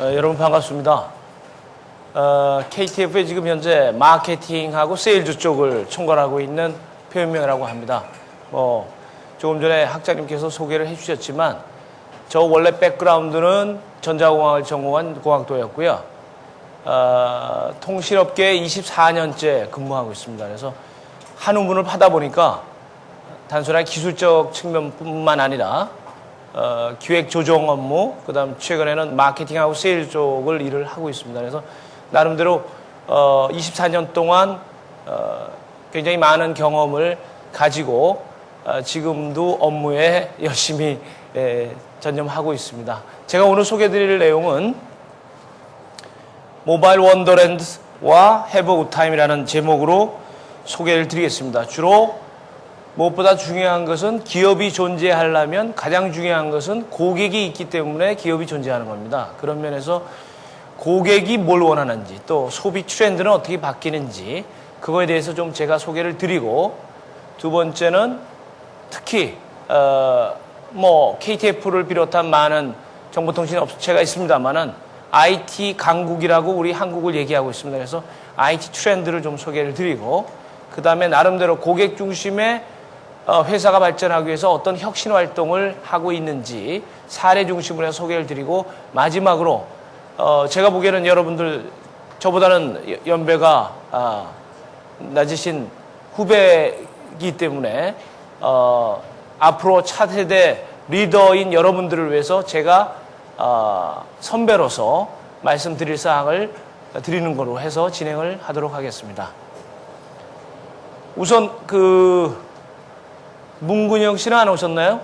여러분 반갑습니다. KTF에 지금 현재 마케팅하고 세일즈 쪽을 총괄하고 있는 표현명이라고 합니다. 조금 전에 학장님께서 소개를 해주셨지만 저 원래 백그라운드는 전자공학을 전공한 공학도였고요. 통신업계에 24년째 근무하고 있습니다. 그래서 한 우문을 파다 보니까 단순한 기술적 측면뿐만 아니라 기획 조정 업무, 그 다음 최근에는 마케팅하고 세일 쪽을 일을 하고 있습니다. 그래서 나름대로 24년 동안 굉장히 많은 경험을 가지고 지금도 업무에 열심히 전념하고 있습니다. 제가 오늘 소개해드릴 내용은 모바일 원더랜드와 해브 오타임이라는 제목으로 소개를 드리겠습니다. 주로 무엇보다 중요한 것은 기업이 존재하려면 가장 중요한 것은 고객이 있기 때문에 기업이 존재하는 겁니다. 그런 면에서 고객이 뭘 원하는지 또 소비 트렌드는 어떻게 바뀌는지 그거에 대해서 좀 제가 소개를 드리고, 두 번째는 특히 KTF를 비롯한 많은 정보통신 업체가 있습니다만은 IT 강국이라고 우리 한국을 얘기하고 있습니다. 그래서 IT 트렌드를 좀 소개를 드리고, 그 다음에 나름대로 고객 중심의 회사가 발전하기 위해서 어떤 혁신 활동을 하고 있는지 사례 중심으로 해서 소개를 드리고, 마지막으로 제가 보기에는 여러분들 저보다는 연배가 낮으신 후배이기 때문에 앞으로 차세대 리더인 여러분들을 위해서 제가 선배로서 말씀드릴 사항을 드리는 거로 해서 진행을 하도록 하겠습니다. 우선 문근영 씨는 안 오셨나요?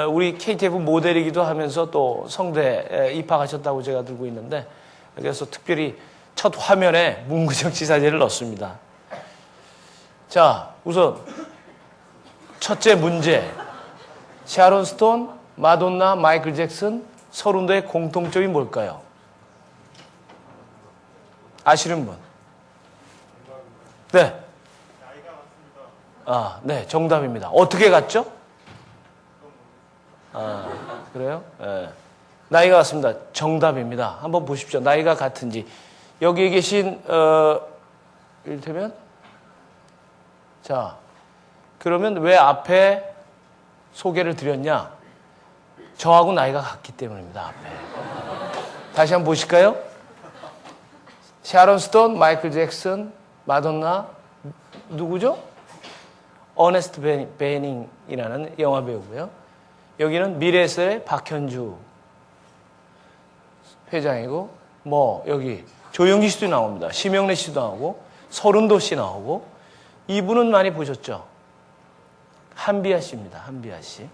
우리 KTF 모델이기도 하면서 또 성대에 입학하셨다고 제가 들고 있는데, 그래서 특별히 첫 화면에 문근영 씨 사진을 넣었습니다. 자, 우선 첫째 문제. 샤론 스톤, 마돈나, 마이클 잭슨, 서른도의 공통점이 뭘까요? 아시는 분? 네. 네, 정답입니다. 어떻게 같죠? 그래요? 네. 나이가 같습니다. 정답입니다. 한번 보십시오. 나이가 같은지. 여기 계신, 이를테면, 자, 그러면 왜 앞에 소개를 드렸냐? 저하고 나이가 같기 때문입니다, 앞에. 다시 한번 보실까요? 샤론 스톤, 마이클 잭슨, 마돈나, 누구죠? 어네스트 베닝이라는 영화 배우고요. 여기는 미래에셋의 박현주 회장이고, 여기 조영기 씨도 나옵니다. 심영래 씨도 나오고, 서른도 씨 나오고, 이분은 많이 보셨죠? 한비아 씨입니다. 한비아 씨.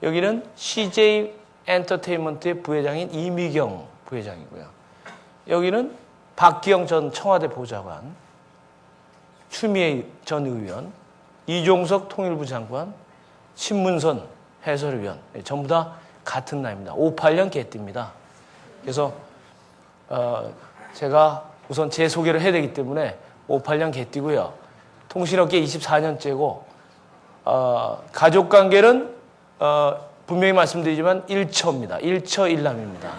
여기는 CJ 엔터테인먼트의 부회장인 이미경 부회장이고요. 여기는 박기영 전 청와대 보좌관, 추미애 전 의원, 이종석 통일부 장관, 신문선 해설위원, 전부 다 같은 나이입니다. 58년 개띠입니다. 그래서 제가 우선 제 소개를 해야 되기 때문에 58년 개띠고요. 통신업계 24년째고 가족관계는 분명히 말씀드리지만 일처입니다. 일처 일남입니다.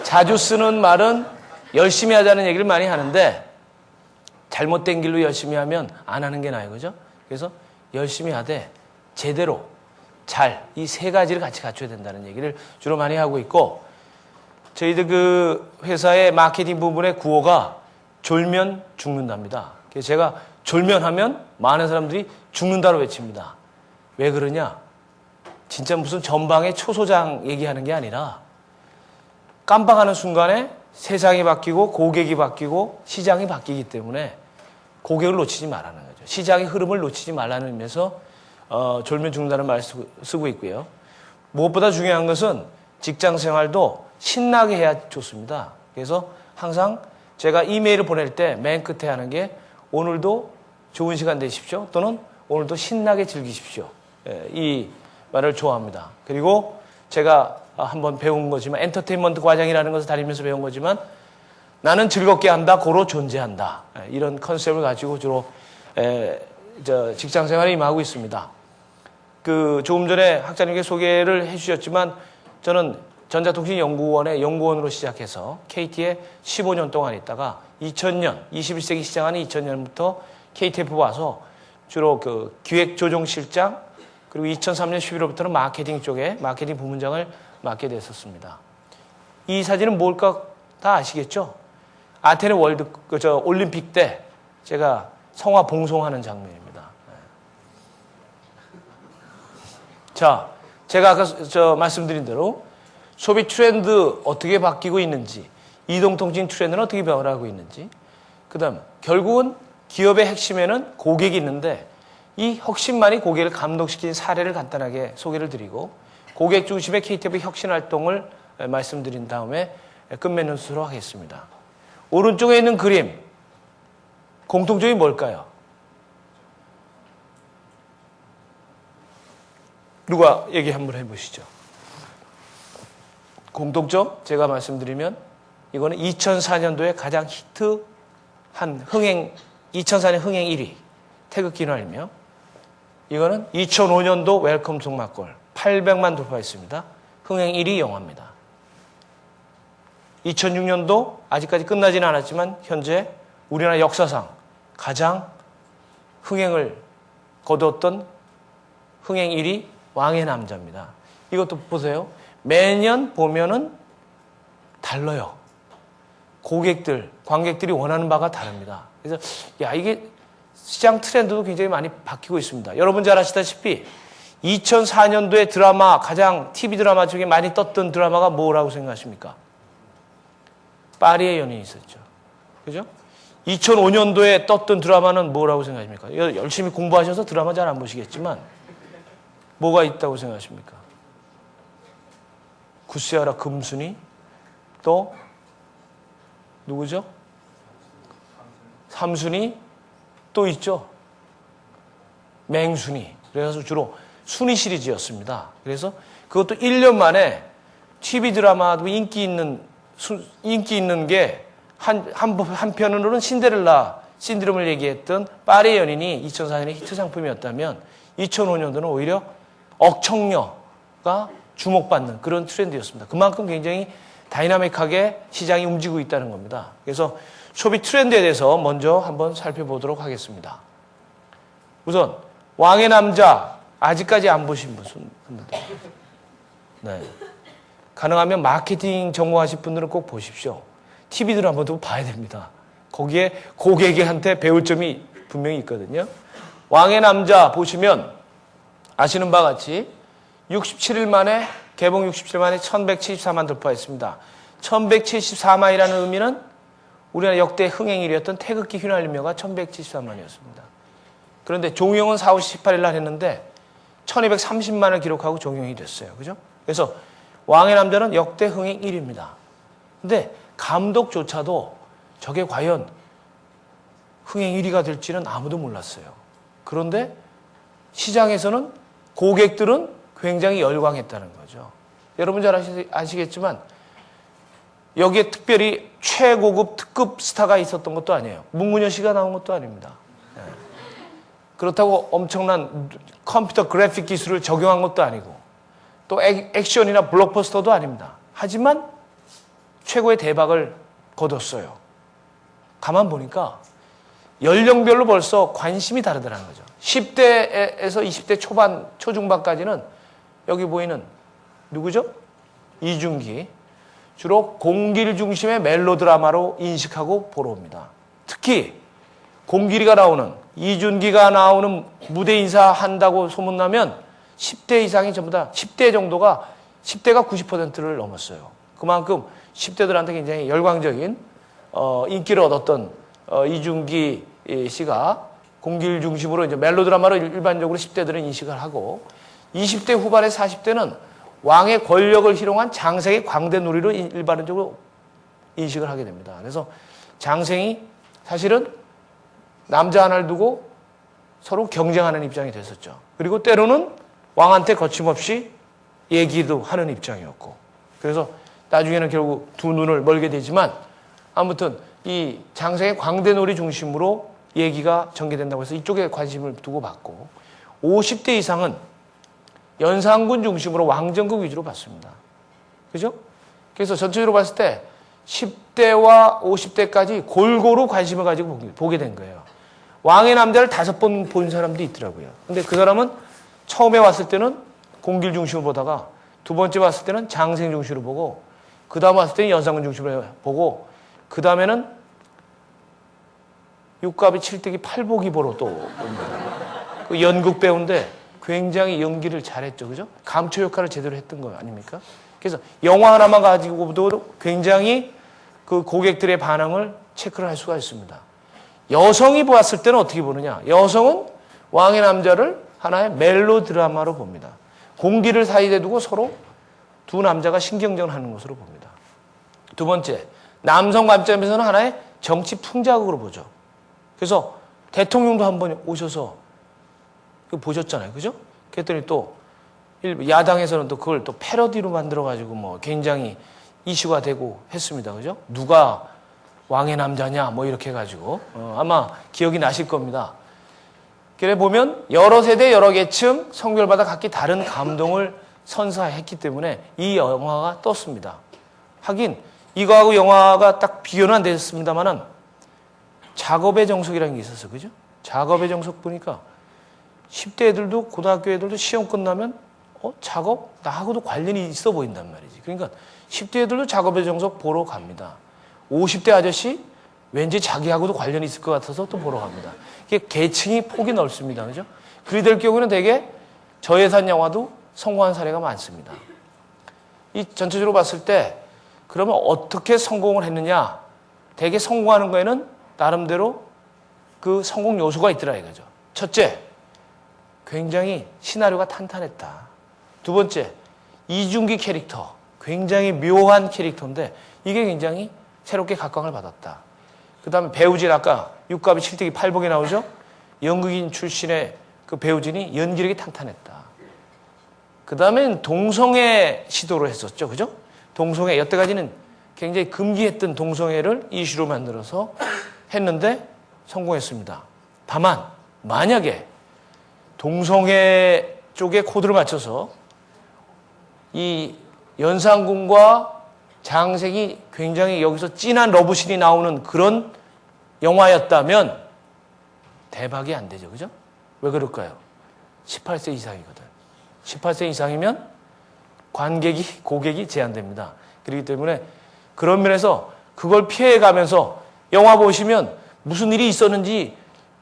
자주 쓰는 말은 열심히 하자는 얘기를 많이 하는데 잘못된 길로 열심히 하면 안 하는 게 나아요. 그죠? 그래서 열심히 하되 제대로 잘 이 세 가지를 같이 갖춰야 된다는 얘기를 주로 많이 하고 있고, 저희들 그 회사의 마케팅 부분의 구호가 졸면 죽는답니다. 그래서 제가 졸면하면 많은 사람들이 죽는다로 외칩니다. 왜 그러냐? 진짜 무슨 전방의 초소장 얘기하는 게 아니라 깜빡하는 순간에 세상이 바뀌고 고객이 바뀌고 시장이 바뀌기 때문에 고객을 놓치지 말라는 거죠. 시장의 흐름을 놓치지 말라는 의미에서 졸면 죽는다는 말을 쓰고 있고요. 무엇보다 중요한 것은 직장 생활도 신나게 해야 좋습니다. 그래서 항상 제가 이메일을 보낼 때 맨 끝에 하는 게 오늘도 좋은 시간 되십시오, 또는 오늘도 신나게 즐기십시오. 이 말을 좋아합니다. 그리고 제가 한번 배운 거지만, 엔터테인먼트 과장이라는 것을 다니면서 배운 거지만, 나는 즐겁게 한다, 고로 존재한다. 이런 컨셉을 가지고 주로 직장 생활에 임하고 있습니다. 조금 전에 학자님께 소개를 해주셨지만 저는 전자통신연구원의 연구원으로 시작해서 KT에 15년 동안 있다가 2000년, 21세기 시작하는 2000년부터 KTF 와서 주로 그 기획조정실장 그리고 2003년 11월부터는 마케팅 쪽에 마케팅 부문장을 맡게 됐었습니다. 이 사진은 뭘까 다 아시겠죠? 아테네 올림픽 때 제가 성화 봉송하는 장면입니다. 자, 제가 아까 말씀드린 대로 소비 트렌드 어떻게 바뀌고 있는지, 이동통신 트렌드는 어떻게 변화하고 있는지, 그 다음 결국은 기업의 핵심에는 고객이 있는데 이 혁신만이 고객을 감동시킨 사례를 간단하게 소개를 드리고 고객 중심의 KTF 혁신 활동을 말씀드린 다음에 끝맺는 수로 하겠습니다. 오른쪽에 있는 그림, 공통점이 뭘까요? 누가 얘기 한번 해보시죠. 공통점 제가 말씀드리면 이거는 2004년도에 가장 히트한 2004년 흥행 1위 태극기 휘날리며 이거는 2005년도 웰컴 송막골 800만 돌파했습니다. 흥행 1위 영화입니다. 2006년도 아직까지 끝나지는 않았지만 현재 우리나라 역사상 가장 흥행을 거두었던 흥행 1위 왕의 남자입니다. 이것도 보세요. 매년 보면은 달라요. 고객들, 관객들이 원하는 바가 다릅니다. 그래서 이게 시장 트렌드도 굉장히 많이 바뀌고 있습니다. 여러분 잘 아시다시피 2004년도에 드라마, 가장 TV 드라마 중에 많이 떴던 드라마가 뭐라고 생각하십니까? 파리의 연인이 있었죠. 그죠? 2005년도에 떴던 드라마는 뭐라고 생각하십니까? 열심히 공부하셔서 드라마 잘 안 보시겠지만 뭐가 있다고 생각하십니까? 구스야라 금순이 또 누구죠? 삼순이 또 있죠. 맹순이. 그래서 주로 순위 시리즈였습니다. 그래서 그것도 1년 만에 TV 드라마도 인기 있는 게 한편으로는 신데렐라 신드롬을 얘기했던 파리의 연인이 2004년에 히트 상품이었다면 2005년도는 오히려 억청녀가 주목받는 그런 트렌드였습니다. 그만큼 굉장히 다이나믹하게 시장이 움직이고 있다는 겁니다. 그래서 소비 트렌드에 대해서 먼저 한번 살펴보도록 하겠습니다. 우선 왕의 남자 아직까지 안 보신 분들, 네, 가능하면 마케팅 전공하실 분들은 꼭 보십시오. TV 드라마도 봐야 됩니다. 거기에 고객한테 배울 점이 분명히 있거든요. 왕의 남자 보시면 아시는 바와 같이 67일 만에 개봉 67일 만에 1174만 돌파했습니다. 1174만이라는 의미는 우리나라 역대 흥행 1위였던 태극기 휘날리며가 1174만이었습니다. 그런데 종영은 4월 18일 날 했는데 1230만을 기록하고 종영이 됐어요. 그죠? 그래서 왕의 남자는 역대 흥행 1위입니다. 근데 감독조차도 저게 과연 흥행 1위가 될지는 아무도 몰랐어요. 그런데 시장에서는 고객들은 굉장히 열광했다는 거죠. 여러분 잘 아시겠지만 여기에 특별히 최고급 특급 스타가 있었던 것도 아니에요. 문근여 씨가 나온 것도 아닙니다. 네. 그렇다고 엄청난 컴퓨터 그래픽 기술을 적용한 것도 아니고 또 액션이나 블록버스터도 아닙니다. 하지만 최고의 대박을 거뒀어요. 가만 보니까 연령별로 벌써 관심이 다르더라는 거죠. 10대에서 20대 초반, 초중반까지는 여기 보이는 누구죠? 이준기. 주로 공길 중심의 멜로드라마로 인식하고 보러 옵니다. 특히 공길이가 나오는, 이준기가 나오는 무대 인사한다고 소문나면 10대 이상이 전부 다 10대 정도가 10대가 90%를 넘었어요. 그만큼 10대들한테 굉장히 열광적인 인기를 얻었던 이준기 씨가 공길 중심으로 이제 멜로드라마로 일반적으로 10대들은 인식을 하고 20대 후반에 40대는 왕의 권력을 희롱한 장생의 광대놀이로 일반적으로 인식을 하게 됩니다. 그래서 장생이 사실은 남자 하나를 두고 서로 경쟁하는 입장이 됐었죠. 그리고 때로는 왕한테 거침없이 얘기도 하는 입장이었고 그래서 나중에는 결국 두 눈을 멀게 되지만 아무튼 이 장생의 광대놀이 중심으로 얘기가 전개된다고 해서 이쪽에 관심을 두고 봤고 50대 이상은 연산군 중심으로 왕정극 위주로 봤습니다. 그죠? 그래서 전체적으로 봤을 때 10대와 50대까지 골고루 관심을 가지고 보게 된 거예요. 왕의 남자를 5번 본 사람도 있더라고요. 근데 그 사람은 처음에 왔을 때는 공길 중심으로 보다가 두 번째 왔을 때는 장생 중심으로 보고 그 다음 왔을 때는 연상군 중심으로 보고 그 다음에는 육갑이 7대기 8보기 보러 또 봅니다. 그 연극 배우인데 굉장히 연기를 잘했죠. 그죠? 감초 역할을 제대로 했던 거 아닙니까? 그래서 영화 하나만 가지고도 굉장히 그 고객들의 반응을 체크를 할 수가 있습니다. 여성이 보았을 때는 어떻게 보느냐? 여성은 왕의 남자를 하나의 멜로 드라마로 봅니다. 공기를 사이에 두고 서로 두 남자가 신경전을 하는 것으로 봅니다. 두 번째, 남성 관점에서는 하나의 정치 풍자극으로 보죠. 그래서 대통령도 한번 오셔서 보셨잖아요. 그죠? 그랬더니 또 야당에서는 또 그걸 또 패러디로 만들어가지고 뭐 굉장히 이슈가 되고 했습니다. 그죠? 누가 왕의 남자냐 뭐 이렇게 해가지고 아마 기억이 나실 겁니다. 그래 보면 여러 세대 여러 계층 성별마다 각기 다른 감동을 선사했기 때문에 이 영화가 떴습니다. 하긴 이거하고 영화가 딱 비교는 안 됐습니다만은 작업의 정석이라는 게 있었어요. 그죠? 작업의 정석 보니까 10대 애들도 고등학교 애들도 시험 끝나면 작업? 나하고도 관련이 있어 보인단 말이지. 그러니까 10대 애들도 작업의 정석 보러 갑니다. 50대 아저씨 왠지 자기하고도 관련이 있을 것 같아서 또 보러 갑니다. 이게 계층이 폭이 넓습니다. 그죠? 그리 될 경우는 되게 저예산 영화도 성공한 사례가 많습니다. 이 전체적으로 봤을 때 그러면 어떻게 성공을 했느냐? 되게 성공하는 거에는 나름대로 그 성공 요소가 있더라 이거죠. 첫째, 굉장히 시나리오가 탄탄했다. 두 번째, 이중기 캐릭터. 굉장히 묘한 캐릭터인데 이게 굉장히 새롭게 각광을 받았다. 그 다음에 배우진 아까 육갑이 7대기 8복에 나오죠? 연극인 출신의 그 배우진이 연기력이 탄탄했다. 그 다음엔 동성애 시도를 했었죠. 그죠? 동성애, 여태까지는 굉장히 금기했던 동성애를 이슈로 만들어서 했는데 성공했습니다. 다만 만약에 동성애 쪽에 코드를 맞춰서 이 연상군과 장생이 굉장히 여기서 진한 러브씬이 나오는 그런 영화였다면 대박이 안 되죠. 그죠? 왜 그럴까요? 18세 이상이거든. 18세 이상이면 고객이 제한됩니다. 그렇기 때문에 그런 면에서 그걸 피해가면서 영화 보시면 무슨 일이 있었는지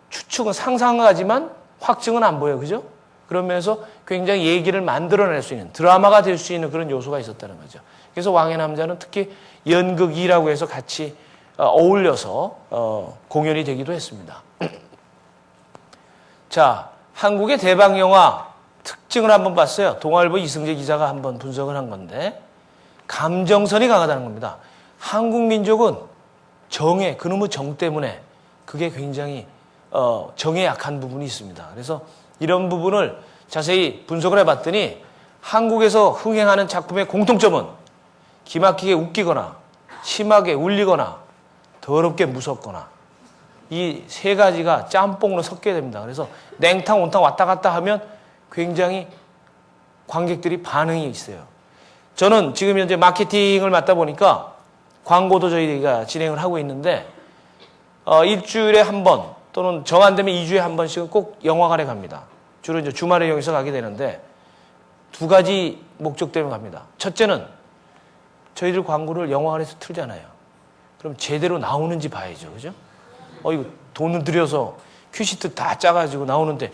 추측은 상상하지만 확증은 안 보여요. 그죠? 그런 면에서 굉장히 얘기를 만들어낼 수 있는 드라마가 될 수 있는 그런 요소가 있었다는 거죠. 그래서 왕의 남자는 특히 연극이라고 해서 같이 어울려서 공연이 되기도 했습니다. 자, 한국의 대박 영화 특징을 한번 봤어요. 동아일보 이승재 기자가 한번 분석을 한 건데 감정선이 강하다는 겁니다. 한국 민족은 정에, 그놈의 정 때문에 그게 굉장히 정에 약한 부분이 있습니다. 그래서 이런 부분을 자세히 분석을 해봤더니 한국에서 흥행하는 작품의 공통점은 기막히게 웃기거나 심하게 울리거나 더럽게 무섭거나 이 세 가지가 짬뽕으로 섞여야 됩니다. 그래서 냉탕, 온탕 왔다 갔다 하면 굉장히 관객들이 반응이 있어요. 저는 지금 현재 마케팅을 맡다 보니까 광고도 저희가 진행을 하고 있는데 일주일에 한 번 또는 정 안 되면 2주에 한 번씩은 꼭 영화관에 갑니다. 주로 이제 주말에 여기서 가게 되는데 두 가지 목적 때문에 갑니다. 첫째는 저희들 광고를 영화관에서 틀잖아요. 그럼 제대로 나오는지 봐야죠. 그죠? 이거 돈을 들여서 큐시트 다 짜가지고 나오는데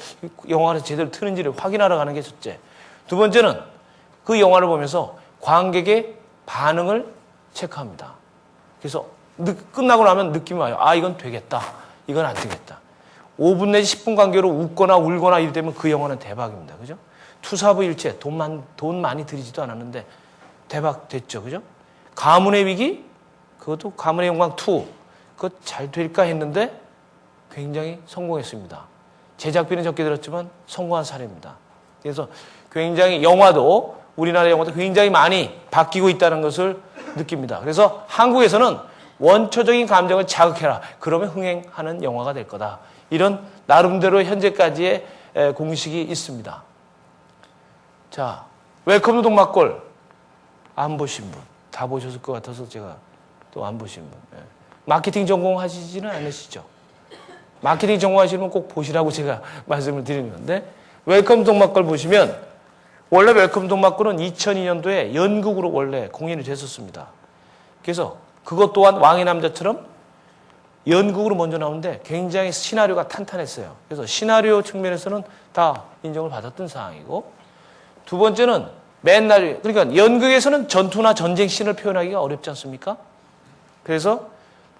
영화관에서 제대로 트는지를 확인하러 가는 게 첫째. 두 번째는 그 영화를 보면서 관객의 반응을 체크합니다. 그래서 끝나고 나면 느낌이 와요. 아, 이건 되겠다. 이건 안 되겠다. 5분 내지 10분 간격으로 웃거나 울거나 이러면 그 영화는 대박입니다. 그죠? 투사부일체, 돈 많이 들이지도 않았는데 대박 됐죠. 그죠? 가문의 위기? 그것도 가문의 영광 2. 그것 잘 될까 했는데 굉장히 성공했습니다. 제작비는 적게 들었지만 성공한 사례입니다. 그래서 굉장히 영화도 우리나라 영화도 굉장히 많이 바뀌고 있다는 것을 느낍니다. 그래서 한국에서는 원초적인 감정을 자극해라. 그러면 흥행하는 영화가 될 거다. 이런 나름대로 현재까지의 공식이 있습니다. 자, 웰컴 투 동막골. 안 보신 분, 다 보셨을 것 같아서 제가 또 안 보신 분. 예. 마케팅 전공하시지는 않으시죠? 마케팅 전공하시면 꼭 보시라고 제가 말씀을 드리는 건데, 웰컴 동막걸 보시면 원래 웰컴 동막걸은 2002년도에 연극으로 원래 공연이 됐었습니다. 그래서 그것 또한 왕의 남자처럼 연극으로 먼저 나오는데 굉장히 시나리오가 탄탄했어요. 그래서 시나리오 측면에서는 다 인정을 받았던 상황이고, 두 번째는 맨날, 그러니까 연극에서는 전투나 전쟁 씬을 표현하기가 어렵지 않습니까? 그래서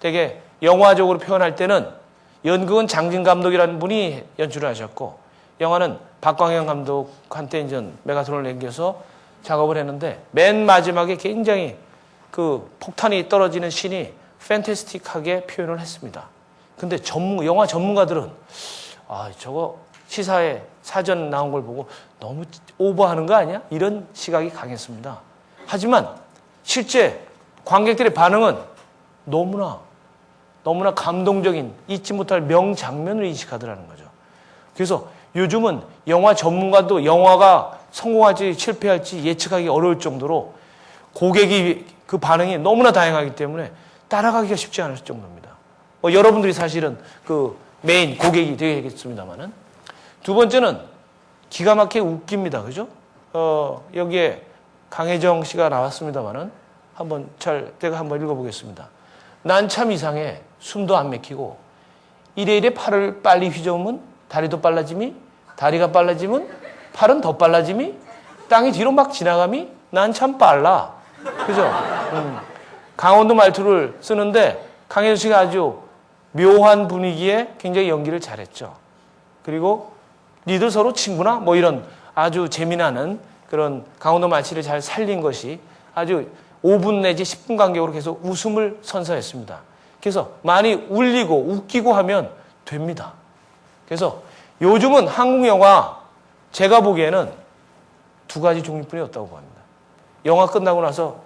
되게 영화적으로 표현할 때는 연극은 장진 감독이라는 분이 연출을 하셨고, 영화는 박광현 감독한테 이제 메가톤을 남겨서 작업을 했는데, 맨 마지막에 굉장히 그 폭탄이 떨어지는 씬이 팬테스틱하게 표현을 했습니다. 근데 영화 전문가들은 저거 시사에 사전 나온 걸 보고 너무 오버하는 거 아니야? 이런 시각이 강했습니다. 하지만 실제 관객들의 반응은 너무나 감동적인 잊지 못할 명장면을 인식하더라는 거죠. 그래서 요즘은 영화 전문가도 영화가 성공할지 실패할지 예측하기 어려울 정도로 고객이 그 반응이 너무나 다양하기 때문에 따라가기가 쉽지 않을 정도입니다. 여러분들이 사실은 그 메인 고객이 되겠습니다만은. 두 번째는 기가 막히게 웃깁니다. 그죠? 여기에 강혜정 씨가 나왔습니다만은 제가 한번 읽어보겠습니다. 난 참 이상해. 숨도 안 막히고 이래 팔을 빨리 휘저으면 다리도 빨라짐이, 다리가 빨라지면 팔은 더 빨라짐이, 땅이 뒤로 막 지나감이, 난 참 빨라. 그죠? 강원도 말투를 쓰는데 강혜정 씨가 아주 묘한 분위기에 굉장히 연기를 잘했죠. 그리고 니들 서로 친구나? 뭐 이런 아주 재미나는 그런 강원도 말씨를 잘 살린 것이 아주 5분 내지 10분 간격으로 계속 웃음을 선사했습니다. 그래서 많이 울리고 웃기고 하면 됩니다. 그래서 요즘은 한국 영화 제가 보기에는 두 가지 종류뿐이었다고 봅니다. 영화 끝나고 나서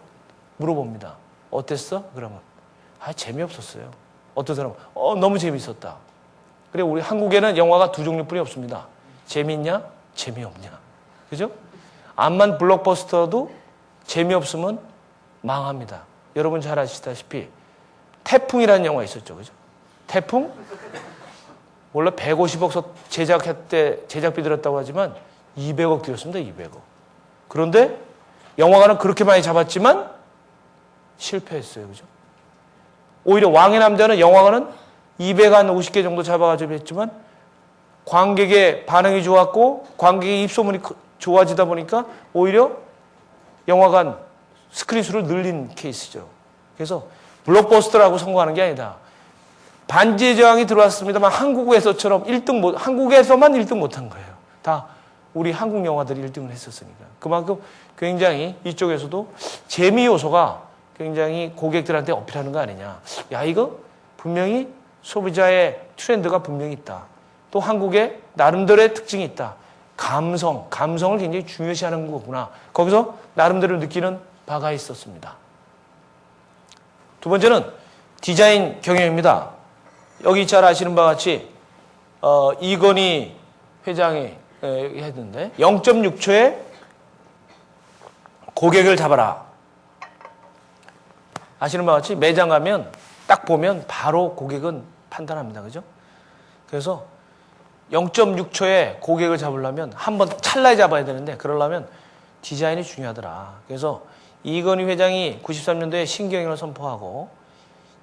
물어봅니다. 어땠어? 그러면 재미없었어요. 어떤 사람은 너무 재미있었다. 그래, 우리 한국에는 영화가 두 종류뿐이 없습니다. 재미있냐? 재미없냐? 그죠? 암만 블록버스터도 재미없으면 망합니다. 여러분 잘 아시다시피 태풍이라는 영화 있었죠. 그죠? 태풍? 원래 150억 제작비 들었다고 하지만 200억 들였습니다. 200억. 그런데 영화관은 그렇게 많이 잡았지만 실패했어요. 그죠? 오히려 왕의 남자는 영화관은 250개 정도 잡아가지고 했지만 관객의 반응이 좋았고 관객의 입소문이 좋아지다 보니까 오히려 영화관 스크린 수를 늘린 케이스죠. 그래서 블록버스터라고 성공하는 게 아니다. 반지의 제왕이 들어왔습니다만 한국에서만 1등 못한 거예요. 다 우리 한국 영화들이 1등을 했었으니까. 그만큼 굉장히 이쪽에서도 재미 요소가 굉장히 고객들한테 어필하는 거 아니냐. 야, 이거 분명히 소비자의 트렌드가 분명히 있다. 또 한국의 나름대로의 특징이 있다. 감성을 굉장히 중요시하는 거구나. 거기서 나름대로 느끼는 바가 있었습니다. 두 번째는 디자인 경영입니다. 여기 잘 아시는 바와 같이 이건희 회장이 했는데 0.6초에 고객을 잡아라. 아시는 바와 같이 매장 가면 딱 보면 바로 고객은 판단합니다. 그죠? 그래서 0.6초에 고객을 잡으려면 한번 찰나에 잡아야 되는데 그러려면 디자인이 중요하더라. 그래서 이건희 회장이 93년도에 신경영을 선포하고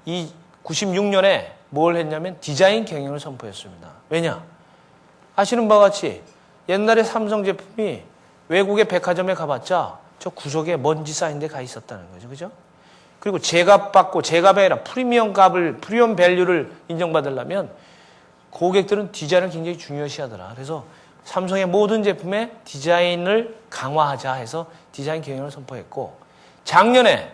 이 96년에 뭘 했냐면 디자인 경영을 선포했습니다. 왜냐? 아시는 바와 같이 옛날에 삼성 제품이 외국의 백화점에 가봤자 저 구석에 먼지 쌓인 데 가 있었다는 거죠. 그죠? 그리고 제값받고 제값이 아니라 프리미엄 밸류를 인정받으려면 고객들은 디자인을 굉장히 중요시하더라. 그래서 삼성의 모든 제품의 디자인을 강화하자 해서 디자인 경영을 선포했고 작년에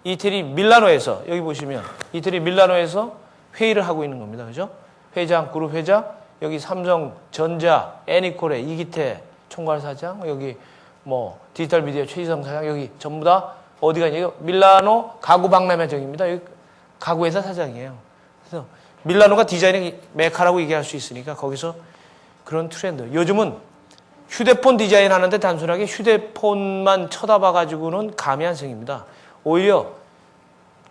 이태리 밀라노에서 여기 보시면 이태리 밀라노에서 회의를 하고 있는 겁니다. 그죠? 그룹 회장, 여기 삼성전자, 애니콜의 이기태 총괄사장, 여기 뭐 디지털 미디어 최희성 사장, 여기 전부 다 어디가 있냐요? 밀라노 가구 박람회장입니다. 여기 가구회사 사장이에요. 그래서 밀라노가 디자인의 메카라고 얘기할 수 있으니까 거기서 그런 트렌드. 요즘은 휴대폰 디자인 하는데 단순하게 휴대폰만 쳐다봐가지고는 감이 안 생깁니다. 오히려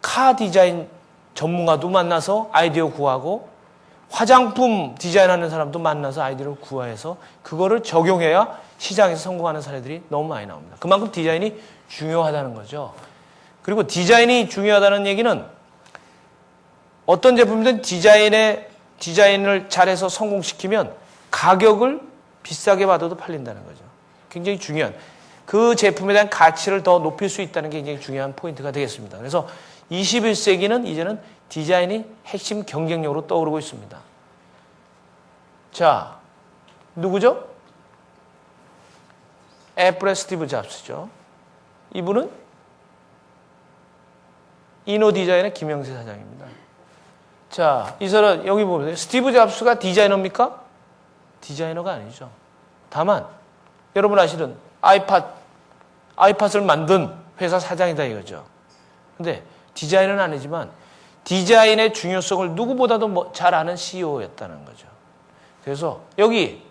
카 디자인 전문가도 만나서 아이디어 구하고 화장품 디자인하는 사람도 만나서 아이디어를 구해서 그거를 적용해야 시장에서 성공하는 사례들이 너무 많이 나옵니다. 그만큼 디자인이 중요하다는 거죠. 그리고 디자인이 중요하다는 얘기는 어떤 제품이든 디자인을 잘해서 성공시키면 가격을 비싸게 받아도 팔린다는 거죠. 굉장히 중요한 그 제품에 대한 가치를 더 높일 수 있다는 게 굉장히 중요한 포인트가 되겠습니다. 그래서 21세기는 이제는 디자인이 핵심 경쟁력으로 떠오르고 있습니다. 자, 누구죠? 애플의 스티브 잡스죠. 이분은 이노디자인의 김영세 사장입니다. 자, 이 사람 여기 보면 스티브 잡스가 디자이너입니까? 디자이너가 아니죠. 다만 여러분 아시는 아이팟을 만든 회사 사장이다 이거죠. 근데 디자인은 아니지만 디자인의 중요성을 누구보다도 잘 아는 CEO였다는 거죠. 그래서 여기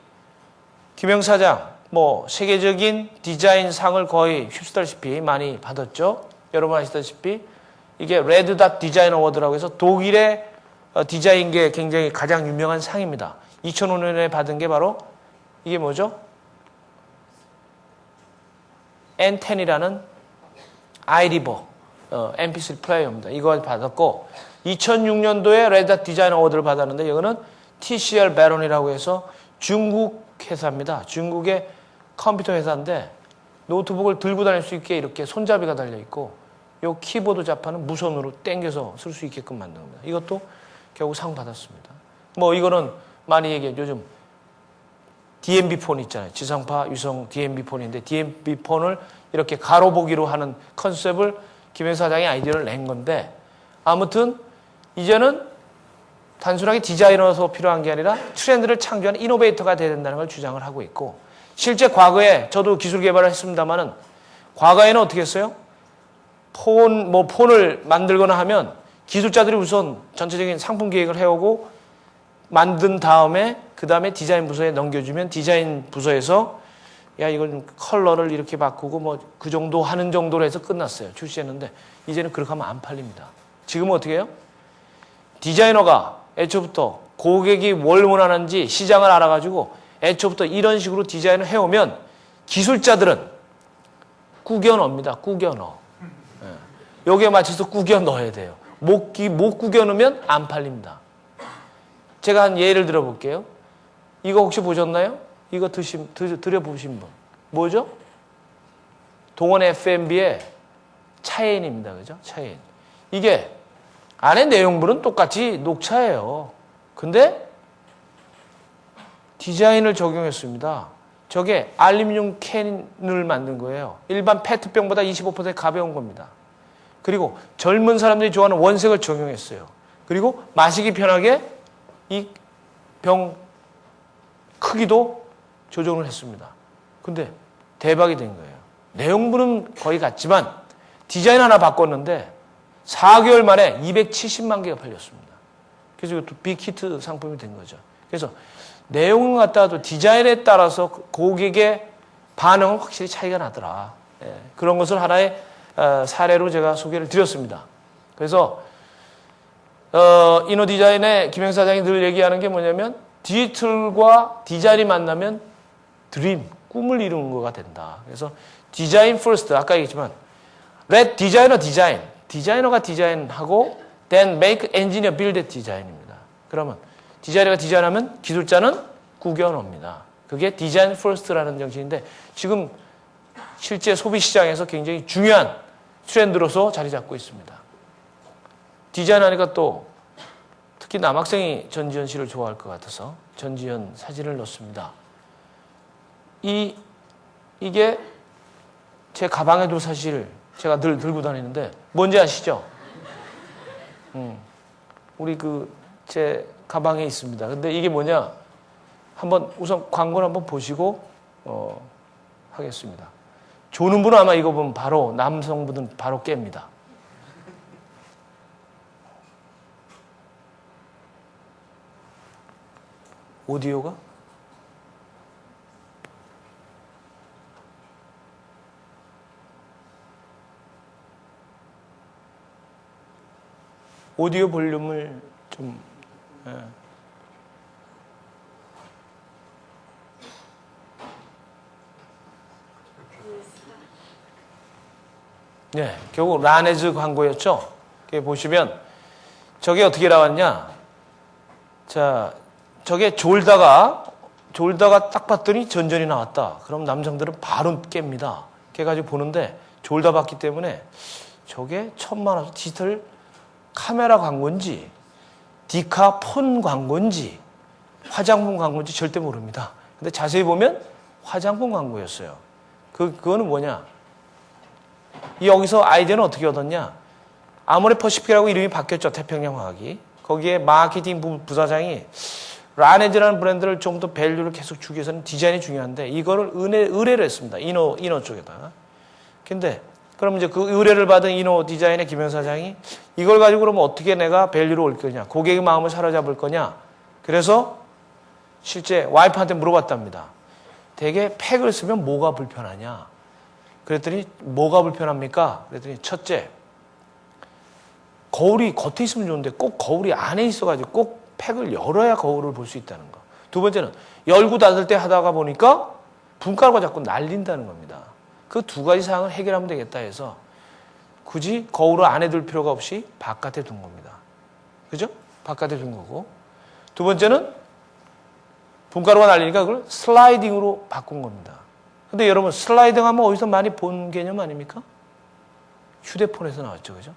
김영 사장 세계적인 디자인상을 거의 휩쓸다시피 많이 받았죠. 여러분 아시다시피 이게 레드닷 디자인 어워드라고 해서 독일의 디자인계 굉장히 가장 유명한 상입니다. 2005년에 받은 게 바로 이게 뭐죠? N10이라는 아이리버 MP3 플레이어입니다. 이거 받았고 2006년도에 레드닷 디자인 어워드를 받았는데 이거는 TCL 베론이라고 해서 중국 회사입니다. 중국의 컴퓨터 회사인데 노트북을 들고 다닐 수 있게 이렇게 손잡이가 달려있고 이 키보드 좌판은 무선으로 당겨서 쓸 수 있게끔 만든 겁니다. 이것도 결국 상 받았습니다. 이거는 많이 얘기해 요즘 DMB 폰 있잖아요. 지상파 유성 DMB 폰인데 DMB 폰을 이렇게 가로보기로 하는 컨셉을 김영 사장이 아이디어를 낸 건데 아무튼 이제는 단순하게 디자이너로서 필요한 게 아니라 트렌드를 창조하는 이노베이터가 돼야 된다는 걸 주장을 하고 있고 실제 과거에 저도 기술 개발을 했습니다만은 과거에는 어떻게 했어요? 폰을 만들거나 하면 기술자들이 우선 전체적인 상품 계획을 해오고 만든 다음에 그 다음에 디자인 부서에 넘겨주면 디자인 부서에서 야 이걸 컬러를 이렇게 바꾸고 그 정도 하는 정도로 해서 끝났어요. 출시했는데 이제는 그렇게 하면 안 팔립니다. 지금은 어떻게 해요? 디자이너가 애초부터 고객이 뭘 원하는지 시장을 알아가지고 애초부터 이런 식으로 디자인을 해오면 기술자들은 꾸겨 넣습니다. 꾸겨 넣어. 여기에 맞춰서 꾸겨 넣어야 돼요. 못 꾸겨 넣으면 안 팔립니다. 제가 한 예를 들어볼게요. 이거 혹시 보셨나요? 이거 드려보신 분. 뭐죠? 동원 F&B의 차예인입니다. 그죠? 차예인. 이게 안에 내용물은 똑같이 녹차예요. 근데 디자인을 적용했습니다. 저게 알루미늄 캔을 만든 거예요. 일반 페트병보다 25% 가벼운 겁니다. 그리고 젊은 사람들이 좋아하는 원색을 적용했어요. 그리고 마시기 편하게 이 병 크기도 조정을 했습니다. 근데 대박이 된 거예요. 내용물은 거의 같지만 디자인 하나 바꿨는데 4개월 만에 270만 개가 팔렸습니다. 그래서 이것도 빅히트 상품이 된 거죠. 그래서 내용을 갖다도 디자인에 따라서 고객의 반응은 확실히 차이가 나더라. 그런 것을 하나의 사례로 제가 소개를 드렸습니다. 그래서 이노디자인의 김영 사장이 늘 얘기하는 게 뭐냐면 디지털과 디자인이 만나면 드림, 꿈을 이루는 거가 된다. 그래서 디자인 퍼스트, 아까 얘기했지만 let designer design, 디자이너가 디자인하고 then make engineer build that design입니다. 그러면 디자이너가 디자인하면 기술자는 꾸겨 넣습니다. 그게 디자인 퍼스트라는 정신인데 지금 실제 소비 시장에서 굉장히 중요한 트렌드로서 자리 잡고 있습니다. 디자인하니까 또 특히 남학생이 전지현 씨를 좋아할 것 같아서 전지현 사진을 넣습니다. 이게 제 가방에도 사실 제가 늘 들고 다니는데 뭔지 아시죠? 우리 제 가방에 있습니다. 근데 이게 뭐냐? 한번 우선 광고를 한번 보시고 하겠습니다. 조는 분은 아마 이거 보면 바로 남성분은 바로 깹니다. 오디오가? 오디오 볼륨을 좀 결국 라네즈 광고였죠. 보시면 저게 어떻게 나왔냐. 자, 저게 졸다가 딱 봤더니 전전이 나왔다. 그럼 남성들은 바로 깹니다. 깨가지고 보는데 졸다 봤기 때문에 저게 1,000만 원 디지털 카메라 광고인지 디카폰 광고인지 화장품 광고인지 절대 모릅니다. 근데 자세히 보면 화장품 광고였어요. 그거는 뭐냐? 여기서 아이디어는 어떻게 얻었냐? 아모레 퍼시픽이라고 이름이 바뀌었죠. 태평양 화학이. 거기에 마케팅 부사장이 라네즈라는 브랜드를 좀 더 밸류를 계속 주기 위해서는 디자인이 중요한데 이거를 의뢰를 했습니다. 이노 쪽에다가. 근데 그럼 이제 그 의뢰를 받은 이노 디자인의 김영 사장이 이걸 가지고 그러면 어떻게 내가 밸류를 올 거냐? 고객의 마음을 사로잡을 거냐? 그래서 실제 와이프한테 물어봤답니다. 되게 팩을 쓰면 뭐가 불편하냐? 그랬더니 뭐가 불편합니까? 그랬더니 첫째, 거울이 겉에 있으면 좋은데 꼭 거울이 안에 있어가지고 꼭 팩을 열어야 거울을 볼 수 있다는 거. 두 번째는 열고 닫을 때 하다가 보니까 분가루가 자꾸 날린다는 겁니다. 그 두 가지 사항을 해결하면 되겠다 해서 굳이 거울을 안에 둘 필요가 없이 바깥에 둔 겁니다. 그죠? 바깥에 둔 거고. 두 번째는 분가루가 날리니까 그걸 슬라이딩으로 바꾼 겁니다. 근데 여러분 슬라이딩 하면 어디서 많이 본 개념 아닙니까? 휴대폰에서 나왔죠. 그죠?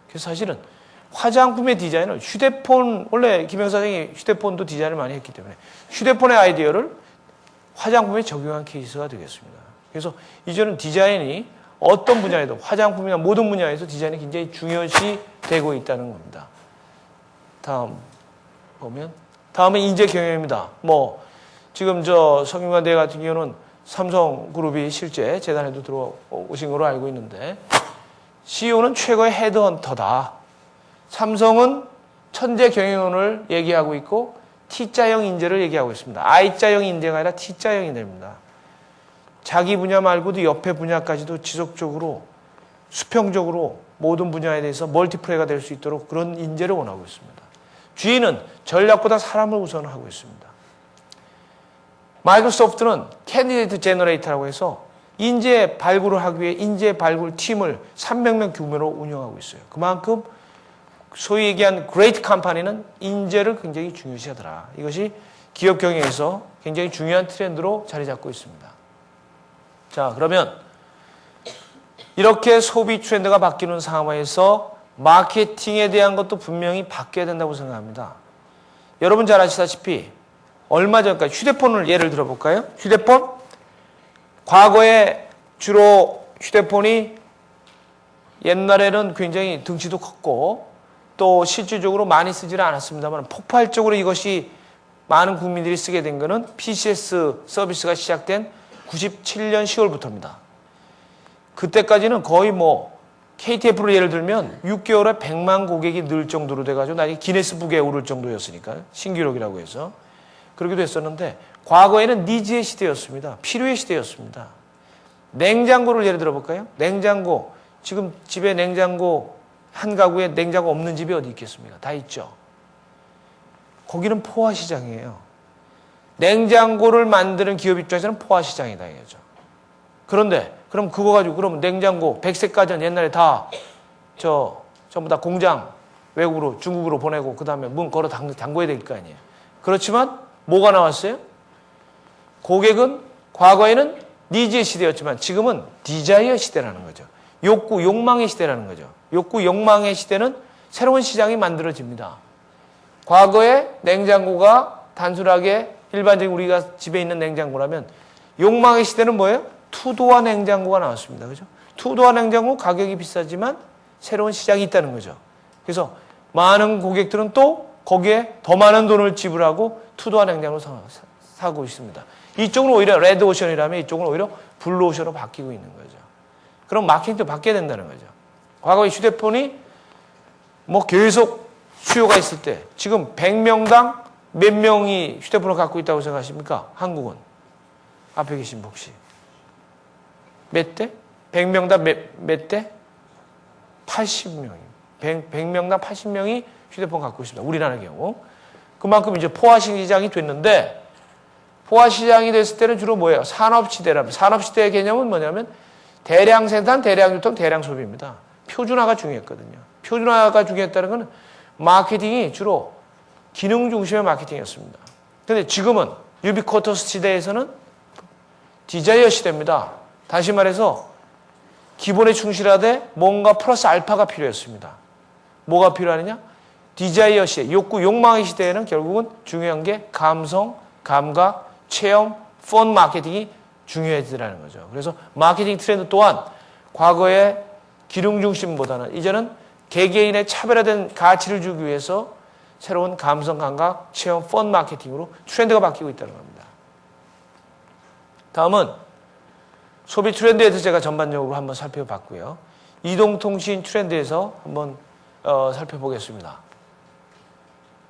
그래서 사실은 화장품의 디자인을 원래 김영 사장이 휴대폰도 디자인을 많이 했기 때문에 휴대폰의 아이디어를 화장품에 적용한 케이스가 되겠습니다. 그래서 이제는 디자인이 어떤 분야에도 화장품이나 모든 분야에서 디자인이 굉장히 중요시 되고 있다는 겁니다. 다음은 인재 경영입니다. 지금 성균관대 같은 경우는 삼성그룹이 실제 재단에도 들어오신 걸로 알고 있는데 CEO는 최고의 헤드헌터다. 삼성은 천재 경영론을 얘기하고 있고 T자형 인재를 얘기하고 있습니다. I자형 인재가 아니라 T자형 인재입니다. 자기 분야 말고도 옆에 분야까지도 지속적으로 수평적으로 모든 분야에 대해서 멀티플레이가 될 수 있도록 그런 인재를 원하고 있습니다. G는 전략보다 사람을 우선하고 있습니다. 마이크로소프트는 캔디데이트 제너레이터라고 해서 인재 발굴을 하기 위해 인재 발굴 팀을 300명 규모로 운영하고 있어요. 그만큼 소위 얘기한 그레이트 컴퍼니는 인재를 굉장히 중요시하더라. 이것이 기업 경영에서 굉장히 중요한 트렌드로 자리 잡고 있습니다. 자, 그러면 이렇게 소비 트렌드가 바뀌는 상황에서 마케팅에 대한 것도 분명히 바뀌어야 된다고 생각합니다. 여러분 잘 아시다시피 얼마 전까지 휴대폰을 예를 들어볼까요? 휴대폰? 과거에 주로 휴대폰이 옛날에는 굉장히 등치도 컸고 또 실질적으로 많이 쓰지는 않았습니다만 폭발적으로 이것이 많은 국민들이 쓰게 된 것은 PCS 서비스가 시작된 97년 10월부터입니다. 그때까지는 거의 KTF를 예를 들면 6개월에 100만 고객이 늘 정도로 돼가지고 나중에 기네스북에 오를 정도였으니까 신기록이라고 해서 그러기도 했었는데 과거에는 니즈의 시대였습니다. 필요의 시대였습니다. 냉장고를 예를 들어볼까요? 냉장고. 지금 집에 냉장고 한 가구에 냉장고 없는 집이 어디 있겠습니까? 다 있죠. 거기는 포화시장이에요. 냉장고를 만드는 기업 입장에서는 포화시장이다 이거죠. 그런데 그럼 그거 가지고 그러면 냉장고 백색가전 옛날에 다 전부 다 공장 외국으로 중국으로 보내고 그 다음에 문 걸어 잠궈야 될 거 아니에요. 그렇지만 뭐가 나왔어요? 고객은 과거에는 니즈의 시대였지만 지금은 디자이어 시대라는 거죠. 욕구, 욕망의 시대라는 거죠. 욕구, 욕망의 시대는 새로운 시장이 만들어집니다. 과거에 냉장고가 단순하게 일반적인 우리가 집에 있는 냉장고라면 욕망의 시대는 뭐예요? 투도어 냉장고가 나왔습니다. 그죠? 투도어 냉장고 가격이 비싸지만 새로운 시장이 있다는 거죠. 그래서 많은 고객들은 또 거기에 더 많은 돈을 지불하고 투도어 냉장고를 사고 있습니다. 이쪽은 오히려 레드오션이라면 이쪽은 오히려 블루오션으로 바뀌고 있는 거죠. 그럼 마케팅도 바뀌어야 된다는 거죠. 과거에 휴대폰이 계속 수요가 있을 때 지금 100명당 몇 명이 휴대폰을 갖고 있다고 생각하십니까? 한국은. 앞에 계신 분 혹시. 몇 대? 100명당 몇 대? 80명입니다. 100명당 80명이 휴대폰 갖고 있습니다. 우리나라 경우. 그만큼 이제 포화 시장이 됐는데 포화 시장이 됐을 때는 주로 뭐예요? 산업시대랍니다. 산업시대의 개념은 뭐냐면 대량 생산, 대량 유통, 대량 소비입니다. 표준화가 중요했거든요. 표준화가 중요했다는 것은 마케팅이 주로 기능 중심의 마케팅이었습니다. 그런데 지금은 유비쿼터스 시대에서는 디자이어 시대입니다. 다시 말해서 기본에 충실하되 뭔가 플러스 알파가 필요했습니다. 뭐가 필요하느냐? 디자이어 시대, 욕망의 시대에는 결국은 중요한 게 감성, 감각, 체험, 펀 마케팅이 중요해지라는 거죠. 그래서 마케팅 트렌드 또한 과거의 기능 중심보다는 이제는 개개인의 차별화된 가치를 주기 위해서 새로운 감성, 감각, 체험, 펀 마케팅으로 트렌드가 바뀌고 있다는 겁니다. 다음은 소비 트렌드에 대해서 제가 전반적으로 한번 살펴봤고요. 이동통신 트렌드에서 한번 살펴보겠습니다.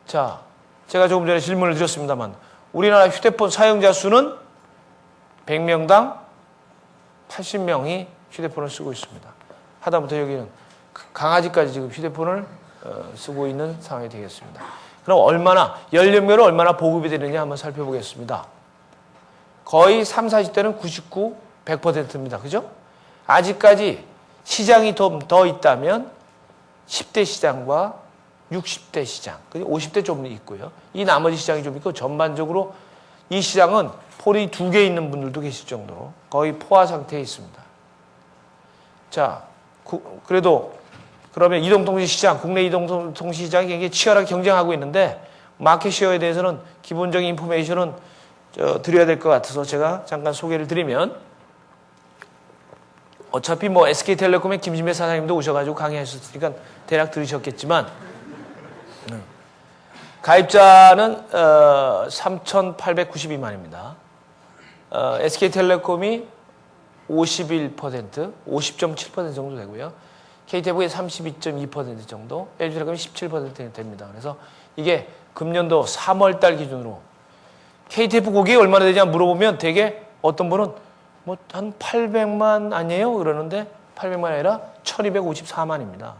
자, 제가 조금 전에 질문을 드렸습니다만 우리나라 휴대폰 사용자 수는 100명당 80명이 휴대폰을 쓰고 있습니다. 하다못해 여기는 강아지까지 지금 휴대폰을 쓰고 있는 상황이 되겠습니다. 그럼 얼마나 연령별로 얼마나 보급이 되느냐 한번 살펴보겠습니다. 거의 3, 40대는 99, 100%입니다. 그죠? 아직까지 시장이 더 있다면 10대 시장과 60대 시장, 50대 좀 있고요. 이 나머지 시장이 좀 있고 전반적으로 이 시장은 폴이 2개 있는 분들도 계실 정도로 거의 포화 상태에 있습니다. 자, 그래도 그러면 이동통신 시장, 국내 이동통신 시장이 굉장히 치열하게 경쟁하고 있는데 마켓쉐어에 대해서는 기본적인 인포메이션은 드려야 될 것 같아서 제가 잠깐 소개를 드리면 어차피 뭐 SK텔레콤의 김진배 사장님도 오셔가지고 강의하셨으니까 대략 들으셨겠지만 가입자는 3,892만입니다. SK텔레콤이 51%, 50.7% 정도 되고요. KTF가 32.2% 정도, LG텔레콤이 17% 됩니다. 그래서 이게 금년도 3월달 기준으로 KTF 고객이 얼마나 되냐 물어보면 되게 어떤 분은 뭐 한 800만 아니에요? 그러는데 800만이 아니라 1254만입니다.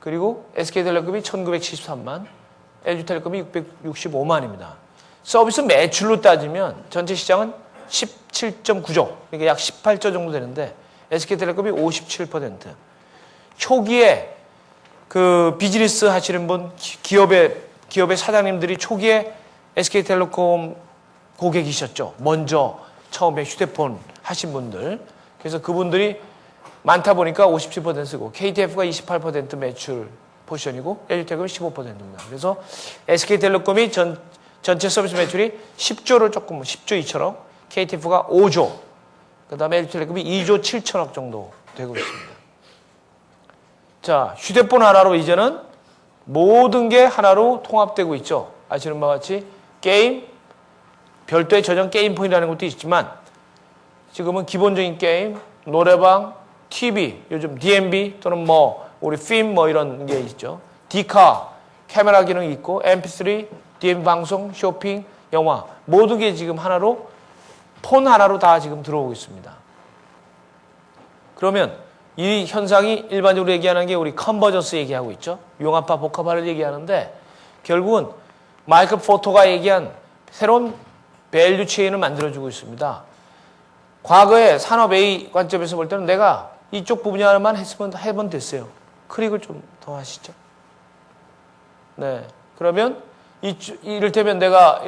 그리고 SK텔레콤이 1973만, LG텔레콤이 665만입니다. 서비스 매출로 따지면 전체 시장은 17.9조, 그러니까 약 18조 정도 되는데 SK텔레콤이 57%. 초기에 그 비즈니스 하시는 분, 기업의 사장님들이 초기에 SK텔레콤 고객이셨죠. 먼저 처음에 휴대폰 하신 분들. 그래서 그분들이 많다 보니까 57% 쓰고 KTF가 28% 매출 포션이고 LG텔레콤이 15%입니다. 그래서 SK텔레콤이 전체 서비스 매출이 10조를 조금 10조 2천억, KTF가 5조, 그 다음에 LG텔레콤이 2조 7천억 정도 되고 있습니다. 자, 휴대폰 하나로 이제는 모든 게 하나로 통합되고 있죠. 아시는 바와 같이 게임, 별도의 저장 게임폰이라는 것도 있지만 지금은 기본적인 게임, 노래방, TV, 요즘 DMB 또는 뭐 우리 필름 뭐 이런 게 있죠. 디카, 카메라 기능이 있고 MP3, DMB 방송, 쇼핑, 영화 모든 게 지금 하나로 폰 하나로 다 지금 들어오고 있습니다. 그러면 이 현상이 일반적으로 얘기하는 게 우리 컨버전스 얘기하고 있죠. 융합화, 복합화를 얘기하는데 결국은 마이클 포토가 얘기한 새로운 밸류 체인을 만들어주고 있습니다. 과거에 산업 A 관점에서 볼 때는 내가 이쪽 분야만 해보면 됐어요. 클릭을 좀 더 하시죠. 네. 그러면 이를테면 내가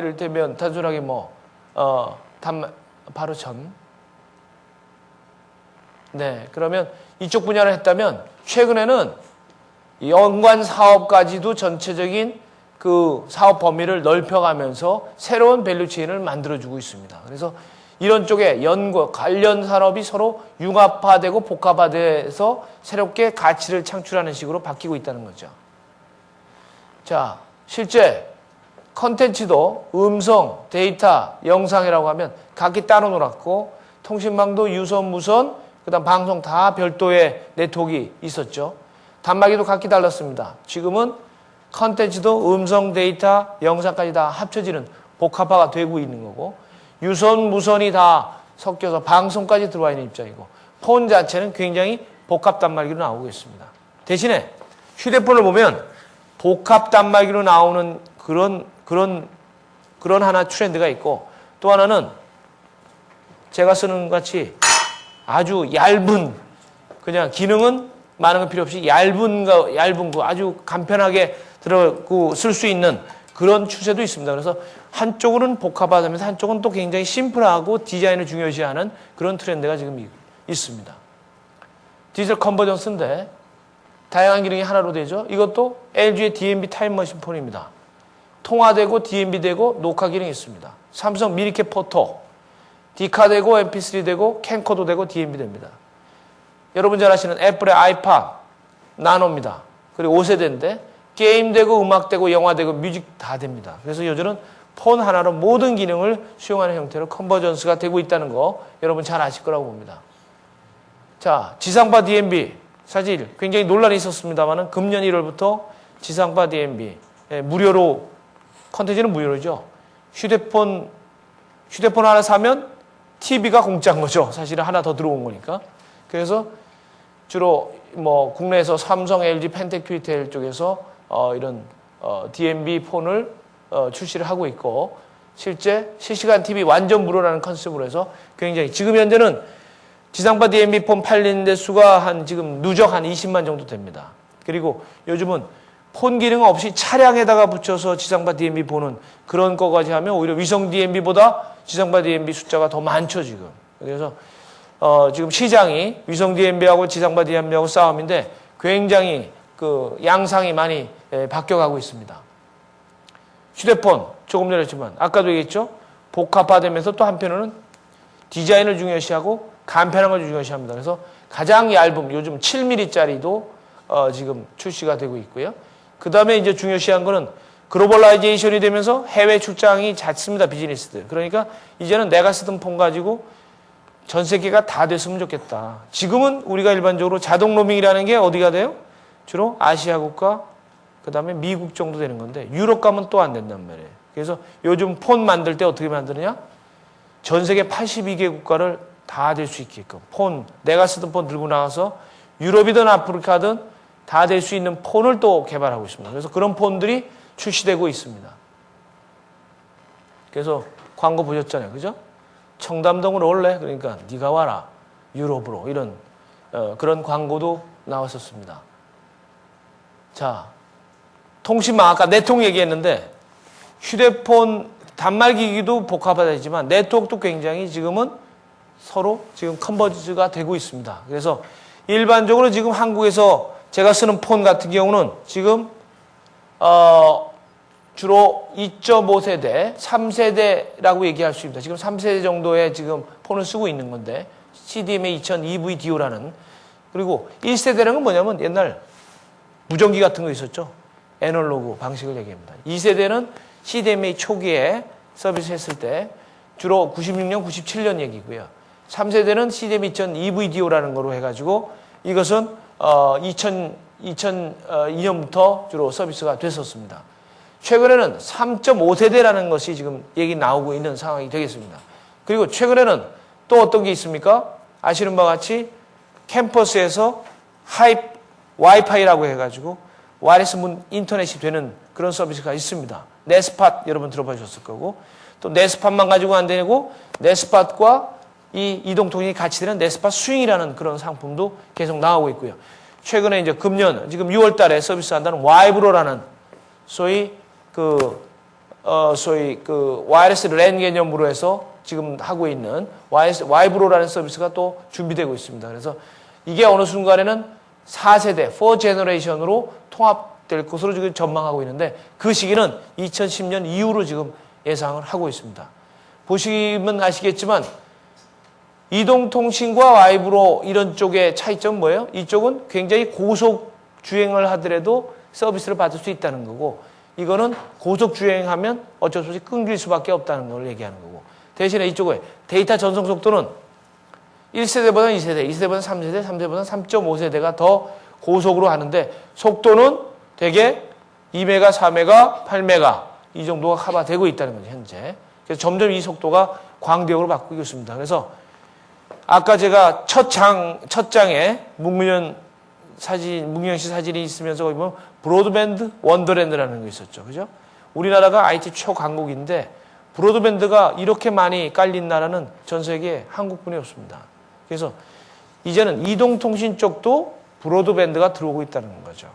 단순하게 바로 전. 네. 그러면 이쪽 분야를 했다면 최근에는 연관 사업까지도 전체적인 그 사업 범위를 넓혀가면서 새로운 밸류 체인을 만들어주고 있습니다. 그래서 이런 쪽에 관련 산업이 서로 융합화되고 복합화돼서 새롭게 가치를 창출하는 식으로 바뀌고 있다는 거죠. 자, 실제 컨텐츠도 음성, 데이터, 영상이라고 하면 각기 따로 놀았고 통신망도 유선, 무선, 그다음 방송 다 별도의 네트워크가 있었죠. 단말기도 각기 달랐습니다. 지금은 컨텐츠도 음성, 데이터, 영상까지 다 합쳐지는 복합화가 되고 있는 거고 유선, 무선이 다 섞여서 방송까지 들어와 있는 입장이고 폰 자체는 굉장히 복합 단말기로 나오고 있습니다. 대신에 휴대폰을 보면 복합 단말기로 나오는 그런 하나 트렌드가 있고, 또 하나는 제가 쓰는 것 같이 아주 얇은, 그냥 기능은 많은 거 필요 없이 얇은 거 아주 간편하게 들어고 쓸 수 있는 그런 추세도 있습니다. 그래서 한쪽으로는 복합화하면서 한쪽은 또 굉장히 심플하고 디자인을 중요시하는 그런 트렌드가 지금 있습니다. 디지털 컨버전스인데 다양한 기능이 하나로 되죠. 이것도 LG의 DMB 타임머신 폰입니다. 통화되고 DMB 되고 녹화 기능이 있습니다. 삼성 미니캡 포토, 디카 되고 MP3 되고 캠코더 되고 DMB 됩니다. 여러분 잘 아시는 애플의 아이팟 나노입니다. 그리고 5세대인데 게임 되고 음악 되고 영화 되고 뮤직 다 됩니다. 그래서 요즘은 폰 하나로 모든 기능을 수용하는 형태로 컨버전스가 되고 있다는 거 여러분 잘 아실 거라고 봅니다. 자, 지상파 DMB 사실 굉장히 논란이 있었습니다만 금년 1월부터 지상파 DMB 무료로, 컨텐츠는 무료로죠. 휴대폰 하나 사면 TV가 공짜인 거죠. 사실은 하나 더 들어온 거니까. 그래서 주로 뭐 국내에서 삼성, LG, 펜텍, 큐이텔 쪽에서 이런 DMB 폰을 출시를 하고 있고, 실제 실시간 TV 완전 무료라는 컨셉으로 해서 굉장히 지금 현재는 지상파 DMB 폰 팔리는 데 수가 지금 누적 한 20만 정도 됩니다. 그리고 요즘은 폰 기능 없이 차량에다가 붙여서 지상파 DMB 보는 그런 거까지 하면 오히려 위성 DMB보다 지상파 DMB 숫자가 더 많죠, 지금. 그래서 지금 시장이 위성 DMB하고 지상파 DMB하고 싸움인데 굉장히 그 양상이 많이 바뀌어가고 있습니다. 휴대폰 조금 전에 했지만 아까도 얘기했죠. 복합화되면서 또 한편으로는 디자인을 중요시하고 간편한 걸 중요시합니다. 그래서 가장 얇은 요즘 7mm짜리도 지금 출시가 되고 있고요. 그 다음에 이제 중요시한 거는 글로벌라이제이션이 되면서 해외 출장이 잦습니다, 비즈니스들. 그러니까 이제는 내가 쓰던 폰 가지고 전 세계가 다 됐으면 좋겠다. 지금은 우리가 일반적으로 자동 로밍이라는 게 어디가 돼요? 주로 아시아 국가, 그 다음에 미국 정도 되는 건데 유럽 가면 또 안 된단 말이에요. 그래서 요즘 폰 만들 때 어떻게 만드느냐? 전 세계 82개 국가를 다 될 수 있게끔 내가 쓰던 폰 들고 나와서 유럽이든 아프리카든 다 될 수 있는 폰을 또 개발하고 있습니다. 그래서 그런 폰들이 출시되고 있습니다. 그래서 광고 보셨잖아요. 그죠? 청담동으로 올래? 그러니까 네가 와라. 유럽으로. 이런 그런 광고도 나왔었습니다. 자, 통신망 아까 네트워크 얘기했는데 휴대폰 단말기기도 복합화되지만 네트워크도 굉장히 지금은 서로 지금 컨버지가 되고 있습니다. 그래서 일반적으로 지금 한국에서 제가 쓰는 폰 같은 경우는 지금 주로 2.5세대, 3세대라고 얘기할 수 있습니다. 지금 3세대 정도의 지금 폰을 쓰고 있는 건데 CDMA 2000 EVDO라는, 그리고 1세대라는 건 뭐냐면 옛날 무전기 같은 거 있었죠. 애널로그 방식을 얘기합니다. 2세대는 CDMA 초기에 서비스 했을 때 주로 96년, 97년 얘기고요. 3세대는 CDMA 2000 EVDO라는 거로 해가지고 이것은 2002년부터 주로 서비스가 됐었습니다. 최근에는 3.5세대라는 것이 지금 얘기 나오고 있는 상황이 되겠습니다. 그리고 최근에는 또 어떤 게 있습니까? 아시는 바와 같이 캠퍼스에서 와이파이라고 해가지고 와이어리스 인터넷이 되는 그런 서비스가 있습니다. 네스팟 여러분 들어보셨을 거고, 또 네스팟만 가지고 안 되고 네스팟과 이 이동통신이 같이 되는 네스팟 스윙이라는 그런 상품도 계속 나오고 있고요. 최근에 이제 금년 지금 6월 달에 서비스한다는 와이브로라는 소위 와이어리스 랜 개념으로 해서 지금 하고 있는 와이브로라는 서비스가 또 준비되고 있습니다. 그래서 이게 어느 순간에는 4세대, 4제너레이션으로 통합될 것으로 지금 전망하고 있는데 그 시기는 2010년 이후로 지금 예상을 하고 있습니다. 보시면 아시겠지만 이동통신과 와이브로 이런 쪽의 차이점은 뭐예요? 이쪽은 굉장히 고속 주행을 하더라도 서비스를 받을 수 있다는 거고, 이거는 고속 주행하면 어쩔 수 없이 끊길 수밖에 없다는 걸 얘기하는 거고, 대신에 이쪽에 데이터 전송 속도는 1세대보다 2세대, 2세대보다 3세대, 3세대보다 3.5세대가 더 고속으로 하는데 속도는 대개 2메가, 4메가, 8메가 이 정도가 커버되고 있다는 거죠, 현재. 그래서 점점 이 속도가 광대역으로 바뀌고 있습니다. 그래서 아까 제가 첫 장에 문무연 사진, 문경시 사진이 있으면서 거기 보면 브로드밴드 원더랜드라는 게 있었죠. 그죠? 우리나라가 IT 초강국인데 브로드밴드가 이렇게 많이 깔린 나라는 전 세계에 한국뿐이 없습니다. 그래서 이제는 이동통신 쪽도 브로드밴드가 들어오고 있다는 거죠.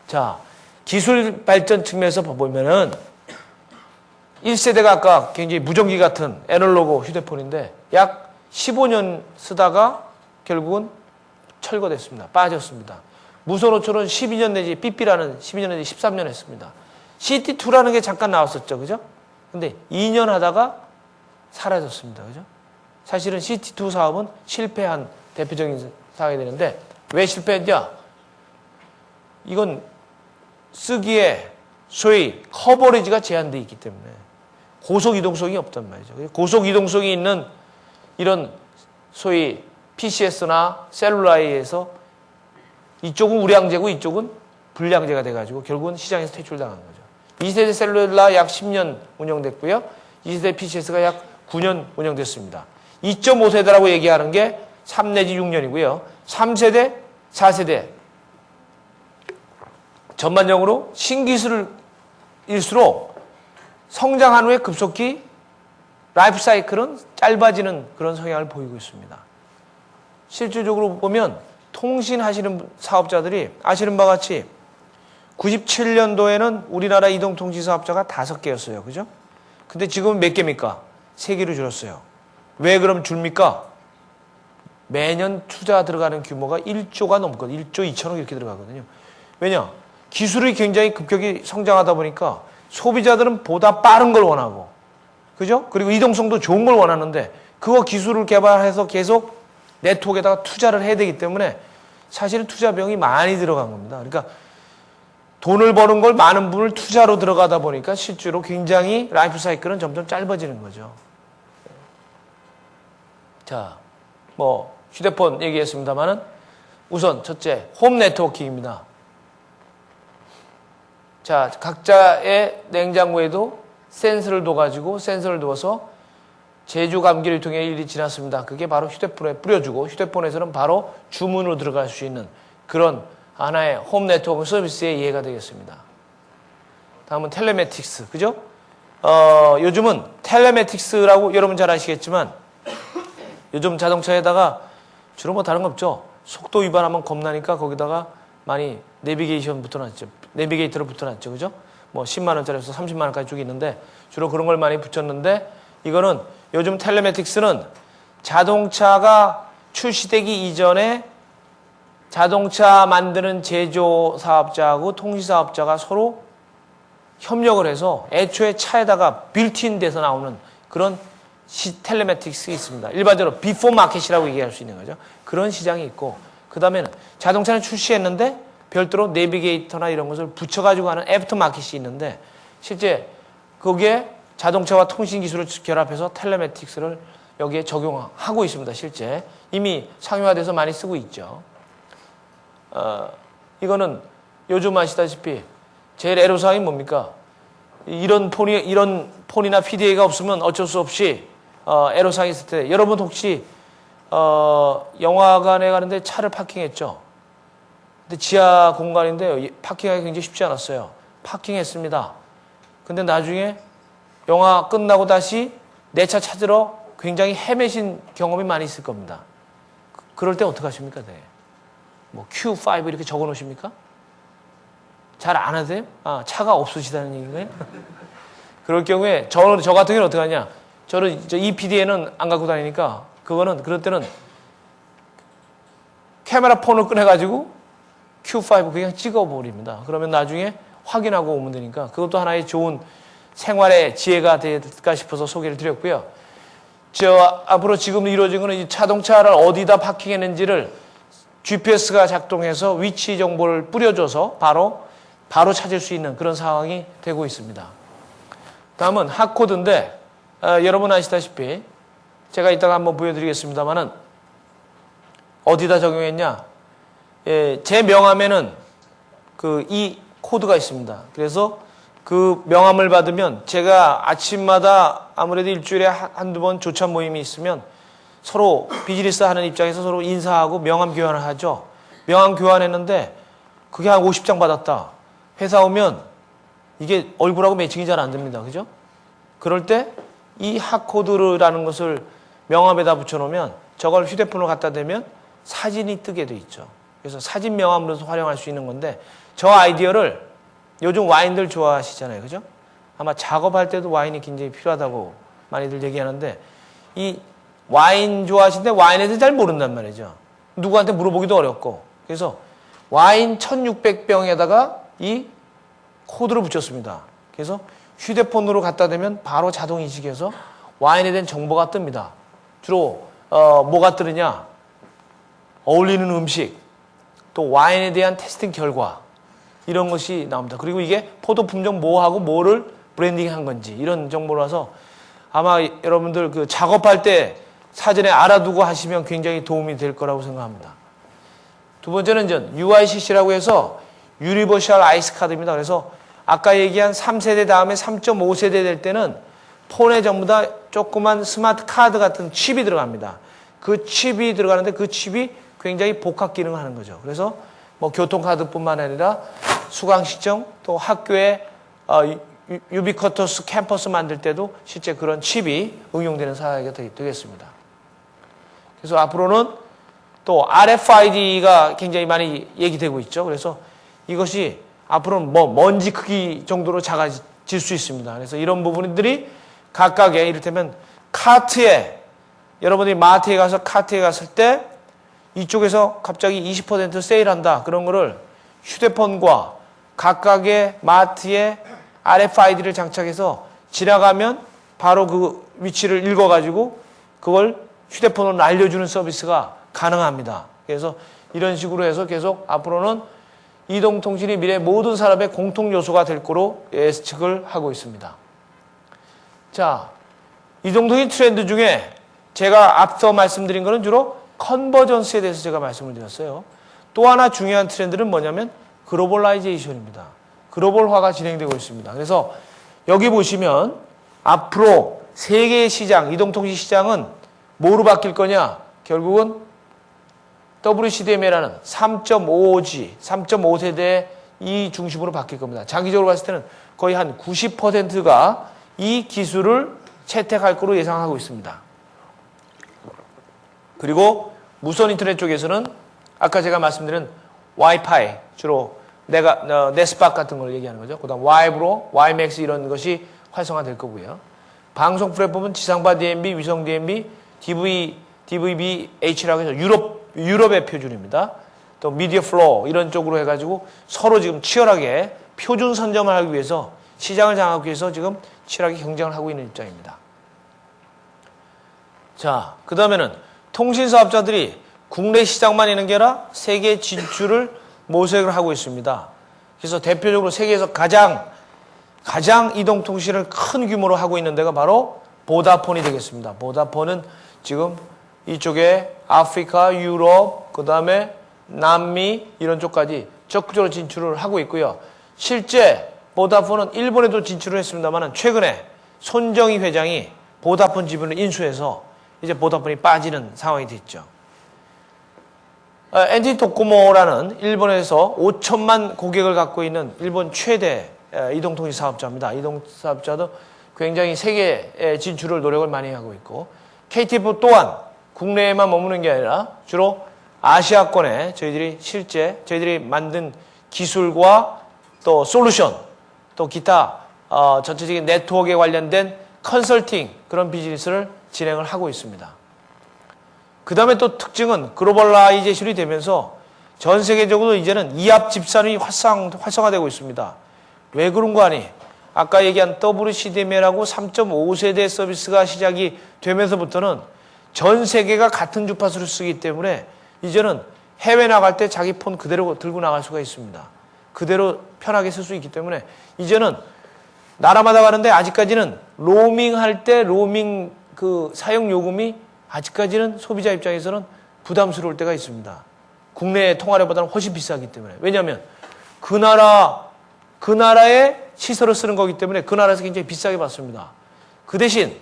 자, 기술 발전 측면에서 보면은 1세대가 아까 굉장히 무전기 같은 애널로그 휴대폰인데 약 15년 쓰다가 결국은 철거됐습니다. 빠졌습니다. 무선호초는 12년 내지 삐삐라는 12년 내지 13년 했습니다. CT2라는 게 잠깐 나왔었죠. 그죠? 근데 2년 하다가 사라졌습니다. 그죠? 사실은 CT2 사업은 실패한 대표적인 사업이 되는데 왜 실패했냐? 이건 쓰기에 소위 커버리지가 제한되어 있기 때문에 고속 이동성이 없단 말이죠. 고속 이동성이 있는 이런 소위 PCS나 셀룰라에서 이쪽은 우량제고 이쪽은 불량제가 돼가지고 결국은 시장에서 퇴출당한 거죠. 2세대 셀룰라 약 10년 운영됐고요. 2세대 PCS가 약 9년 운영됐습니다. 2.5세대라고 얘기하는 게 3 내지 6년이고요. 3세대, 4세대 전반적으로 신기술일수록 성장한 후에 급속히 라이프 사이클은 짧아지는 그런 성향을 보이고 있습니다. 실질적으로 보면 통신하시는 사업자들이 아시는 바와 같이 97년도에는 우리나라 이동통신 사업자가 5개였어요. 그죠? 근데 지금은 몇 개입니까? 3개로 줄었어요. 왜 그럼 줄입니까? 매년 투자 들어가는 규모가 1조가 넘거든요. 1조 2천억 이렇게 들어가거든요. 왜냐? 기술이 굉장히 급격히 성장하다 보니까 소비자들은 보다 빠른 걸 원하고, 그죠? 그리고 이동성도 좋은 걸 원하는데 그거 기술을 개발해서 계속 네트워크에다가 투자를 해야 되기 때문에 사실은 투자 비용이 많이 들어간 겁니다. 그러니까 돈을 버는 걸 많은 부분을 투자로 들어가다 보니까 실제로 굉장히 라이프 사이클은 점점 짧아지는 거죠. 자, 뭐 휴대폰 얘기했습니다만은 우선 첫째 홈 네트워킹입니다. 자, 각자의 냉장고에도 센서를 둬서 제조 감기를 통해 일이 지났습니다. 그게 바로 휴대폰에 뿌려주고 휴대폰에서는 바로 주문으로 들어갈 수 있는 그런 하나의 홈 네트워크 서비스의 예가 되겠습니다. 다음은 텔레매틱스, 그죠? 요즘은 텔레매틱스라고 여러분 잘 아시겠지만 요즘 자동차에다가 주로 뭐 다른 거 없죠. 속도 위반하면 겁나니까 거기다가 많이 내비게이션 붙여놨죠. 내비게이터를 붙여놨죠. 그죠? 뭐 10만 원짜리에서 30만 원까지 쭉 있는데 주로 그런 걸 많이 붙였는데 이거는 요즘 텔레매틱스는 자동차가 출시되기 이전에 자동차 만드는 제조 사업자하고 통신 사업자가 서로 협력을 해서 애초에 차에다가 빌트인 돼서 나오는 그런 텔레매틱스가 있습니다. 일반적으로 비포 마켓이라고 얘기할 수 있는 거죠. 그런 시장이 있고 그 다음에는 자동차는 출시했는데 별도로 내비게이터나 이런 것을 붙여가지고 하는 애프터 마켓이 있는데 실제 거기에 자동차와 통신 기술을 결합해서 텔레매틱스를 여기에 적용하고 있습니다. 실제 이미 상용화돼서 많이 쓰고 있죠. 이거는 요즘 아시다시피 제일 애로사항이 뭡니까? 이런 폰이나 PDA가 없으면 어쩔 수 없이 애로사항이 있을 때 여러분 혹시 영화관에 가는데 차를 파킹했죠? 근데 지하 공간인데 파킹하기 굉장히 쉽지 않았어요. 파킹했습니다. 근데 나중에 영화 끝나고 다시 내 차 찾으러 굉장히 헤매신 경험이 많이 있을 겁니다. 그럴 때 어떡하십니까? 네. 뭐 Q5 이렇게 적어 놓으십니까? 잘 안 하세요? 차가 없으시다는 얘기인가요? 그럴 경우에 저 같은 경우는 어떻게 하냐? 저는 이 PD에는 안 갖고 다니니까 그럴 때는 카메라 폰을 꺼내가지고 Q5 그냥 찍어버립니다. 그러면 나중에 확인하고 오면 되니까 그것도 하나의 좋은 생활의 지혜가 될까 싶어서 소개를 드렸고요. 앞으로 지금 이루어진 것은 이 자동차를 어디다 파킹했는지를 GPS가 작동해서 위치 정보를 뿌려줘서 바로 찾을 수 있는 그런 상황이 되고 있습니다. 다음은 핫코드인데 여러분 아시다시피 제가 이따가 한번 보여드리겠습니다만은 어디다 적용했냐? 제 명함에는 이 코드가 있습니다. 그래서 그 명함을 받으면 제가 아침마다 아무래도 일주일에 한두 번 조찬 모임이 있으면 서로 비즈니스 하는 입장에서 서로 인사하고 명함 교환을 하죠. 명함 교환했는데 그게 한 50장 받았다. 회사 오면 이게 얼굴하고 매칭이 잘 안 됩니다. 그죠? 그럴 때 이 핫코드라는 것을 명함에다 붙여놓으면 저걸 휴대폰으로 갖다 대면 사진이 뜨게 돼 있죠. 그래서 사진 명함으로서 활용할 수 있는 건데 저 아이디어를 요즘 와인들 좋아하시잖아요. 그죠? 아마 작업할 때도 와인이 굉장히 필요하다고 많이들 얘기하는데 이 와인 좋아하시는데 와인에 대해서 잘 모른단 말이죠. 누구한테 물어보기도 어렵고. 그래서 와인 1600병에다가 이 코드를 붙였습니다. 그래서 휴대폰으로 갖다 대면 바로 자동 인식해서 와인에 대한 정보가 뜹니다. 주로 뭐가 뜨느냐? 어울리는 음식, 또 와인에 대한 테스팅 결과 이런 것이 나옵니다. 그리고 이게 포도 품종 뭐하고 뭐를 브랜딩한 건지 이런 정보라서 아마 여러분들 그 작업할 때 사전에 알아두고 하시면 굉장히 도움이 될 거라고 생각합니다. 두 번째는 UICC라고 해서 유니버셜 아이스 카드입니다. 그래서 아까 얘기한 3세대 다음에 3.5세대 될 때는 폰에 전부 다 조그만 스마트 카드 같은 칩이 들어갑니다. 그 칩이 들어가는데 그 칩이 굉장히 복합 기능을 하는 거죠. 그래서 뭐 교통카드뿐만 아니라 수강시청 또 학교에 유비쿼터스 캠퍼스 만들 때도 실제 그런 칩이 응용되는 사회가 되겠습니다. 그래서 앞으로는 또 RFID가 굉장히 많이 얘기되고 있죠. 그래서 이것이 앞으로는 뭐 먼지 크기 정도로 작아질 수 있습니다. 그래서 이런 부분들이 각각의 이를테면 카트에 여러분들이 마트에 가서 카트에 갔을 때 이쪽에서 갑자기 20% 세일한다. 그런 거를 휴대폰과 각각의 마트에 RFID를 장착해서 지나가면 바로 그 위치를 읽어가지고 그걸 휴대폰으로 알려주는 서비스가 가능합니다. 그래서 이런 식으로 해서 계속 앞으로는 이동통신이 미래 모든 산업의 공통 요소가 될 거로 예측을 하고 있습니다. 자, 이동통신 트렌드 중에 제가 앞서 말씀드린 것은 주로 컨버전스에 대해서 제가 말씀을 드렸어요. 또 하나 중요한 트렌드는 뭐냐면 글로벌라이제이션입니다. 글로벌화가 진행되고 있습니다. 그래서 여기 보시면 앞으로 세계의 시장, 이동통신 시장은 뭐로 바뀔 거냐? 결국은 WCDMA라는 3.5G, 3.5세대 이 중심으로 바뀔 겁니다. 장기적으로 봤을 때는 거의 한 90%가 이 기술을 채택할 거로 예상하고 있습니다. 그리고 무선 인터넷 쪽에서는 아까 제가 말씀드린 와이파이, 주로 네스팍 같은 걸 얘기하는 거죠. 그 다음 와이브로, 와이맥스 이런 것이 활성화될 거고요. 방송 플랫폼은 지상파 DMB, 위성 DMB, DVB-H라고 해서 유럽의 표준입니다. 또 미디어 플로우 이런 쪽으로 해가지고 서로 지금 치열하게 표준 선점을 하기 위해서 시장을 장악하기 위해서 지금 치열하게 경쟁을 하고 있는 입장입니다. 자, 그 다음에는 통신사업자들이 국내 시장만 있는 게 아니라 세계 진출을 모색을 하고 있습니다. 그래서 대표적으로 세계에서 가장 이동통신을 큰 규모로 하고 있는 데가 바로 보다폰이 되겠습니다. 보다폰은 지금 이쪽에 아프리카, 유럽, 그 다음에 남미 이런 쪽까지 적극적으로 진출을 하고 있고요. 실제 보다폰은 일본에도 진출을 했습니다만 최근에 손정희 회장이 보다폰 지분을 인수해서 이제 보다폰이 빠지는 상황이 됐죠. NTT 도코모라는 일본에서 5천만 고객을 갖고 있는 일본 최대 이동통신 사업자입니다. 이동사업자도 굉장히 세계 진출을 노력을 많이 하고 있고 KTF 또한 국내에만 머무는 게 아니라 주로 아시아권에 저희들이 만든 기술과 또 솔루션 또 기타 전체적인 네트워크에 관련된 컨설팅 그런 비즈니스를 진행을 하고 있습니다. 그 다음에 또 특징은 글로벌라이제이션이 되면서 전 세계적으로 이제는 이합 집산이 활성화되고 있습니다. 왜 그런 거 아니? 아까 얘기한 WCDMA라고 3.5세대 서비스가 시작이 되면서부터는 전 세계가 같은 주파수를 쓰기 때문에 이제는 해외 나갈 때 자기 폰 그대로 들고 나갈 수가 있습니다. 그대로 편하게 쓸 수 있기 때문에 이제는 나라마다 가는데 아직까지는 로밍 할 때 로밍 그 사용 요금이 아직까지는 소비자 입장에서는 부담스러울 때가 있습니다. 국내 통화료보다는 훨씬 비싸기 때문에. 왜냐하면 그 나라의 시설을 쓰는 거기 때문에 그 나라에서 굉장히 비싸게 받습니다. 그 대신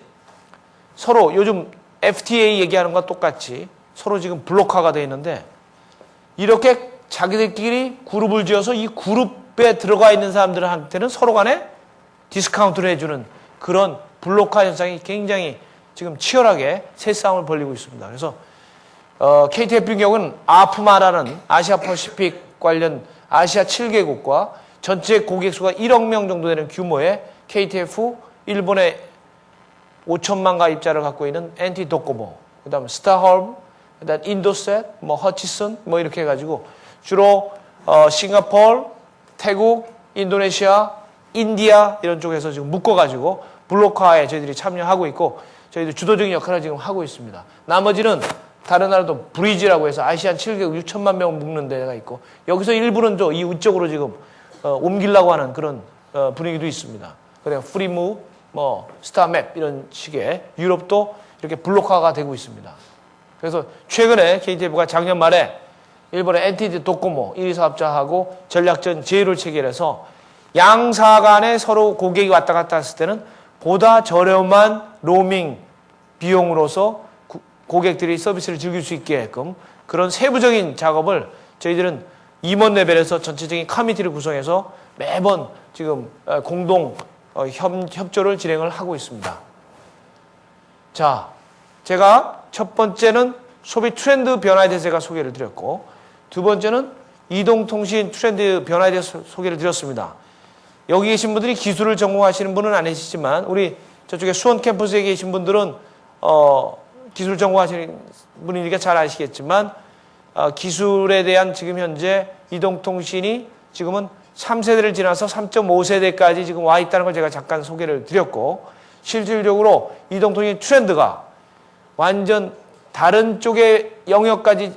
서로 요즘 FTA 얘기하는 것과 똑같이 서로 지금 블록화가 되어 있는데 이렇게 자기들끼리 그룹을 지어서 이 그룹에 들어가 있는 사람들한테는 서로 간에 디스카운트를 해주는 그런 블록화 현상이 굉장히 지금 치열하게 새싸움을 벌이고 있습니다. 그래서 KTF의 경우는 아프마라는 아시아 퍼시픽 관련 아시아 7개국과 전체 고객 수가 1억 명 정도 되는 규모의 KTF, 일본의 5천만 가입자를 갖고 있는 NT 도코모, 그 다음에 스타홈, 그 다음에 인도셋, 허치슨, 이렇게 해가지고 주로 싱가포르, 태국, 인도네시아, 인디아 이런 쪽에서 지금 묶어가지고 블록화에 저희들이 참여하고 있고 저희들 주도적인 역할을 지금 하고 있습니다. 나머지는 다른 나라도 브리지라고 해서 아시안 7개국 6천만 명을 묶는 데가 있고 여기서 일부는 이 위쪽으로 지금 옮기려고 하는 그런 분위기도 있습니다. 그래서 프리무, 스타맵 이런 식의 유럽도 이렇게 블록화가 되고 있습니다. 그래서 최근에 KTF가 작년 말에 일본의 NTT 도코모 1위 사업자하고 전략전 제휴를 체결해서 양사 간에 서로 고객이 왔다 갔다 했을 때는 보다 저렴한 로밍 비용으로서 고객들이 서비스를 즐길 수 있게끔 그런 세부적인 작업을 저희들은 임원 레벨에서 전체적인 커미티를 구성해서 매번 지금 공동 협조를 진행을 하고 있습니다. 자, 제가 첫 번째는 소비 트렌드 변화에 대해서 제가 소개를 드렸고 두 번째는 이동통신 트렌드 변화에 대해서 소개를 드렸습니다. 여기 계신 분들이 기술을 전공하시는 분은 아니시지만 우리 저쪽에 수원 캠퍼스에 계신 분들은 기술 전공하시는 분이니까 잘 아시겠지만 기술에 대한 지금 현재 이동통신이 지금은 3세대를 지나서 3.5세대까지 지금 와 있다는 걸 제가 잠깐 소개를 드렸고 실질적으로 이동통신 트렌드가 완전 다른 쪽의 영역까지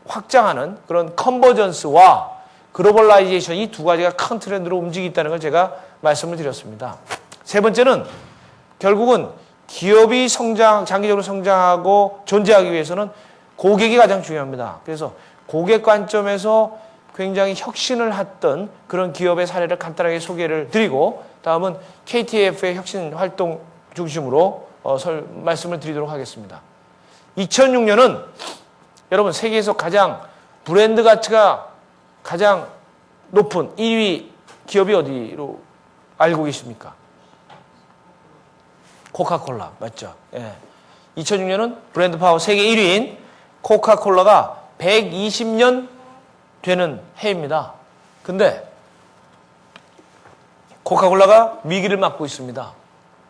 확장하는 그런 컨버전스와 글로벌라이제이션 이 두 가지가 큰 트렌드로 움직이고 있다는 걸 제가 말씀을 드렸습니다. 세 번째는 결국은 기업이 장기적으로 성장하고 존재하기 위해서는 고객이 가장 중요합니다. 그래서 고객 관점에서 굉장히 혁신을 했던 그런 기업의 사례를 간단하게 소개를 드리고 다음은 KTF의 혁신 활동 중심으로 말씀을 드리도록 하겠습니다. 2006년은 여러분 세계에서 가장 브랜드 가치가 가장 높은 1위 기업이 어디로 알고 계십니까? 코카콜라 맞죠? 예. 2006년은 브랜드 파워 세계 1위인 코카콜라가 120년 되는 해입니다. 근데 코카콜라가 위기를 맞고 있습니다.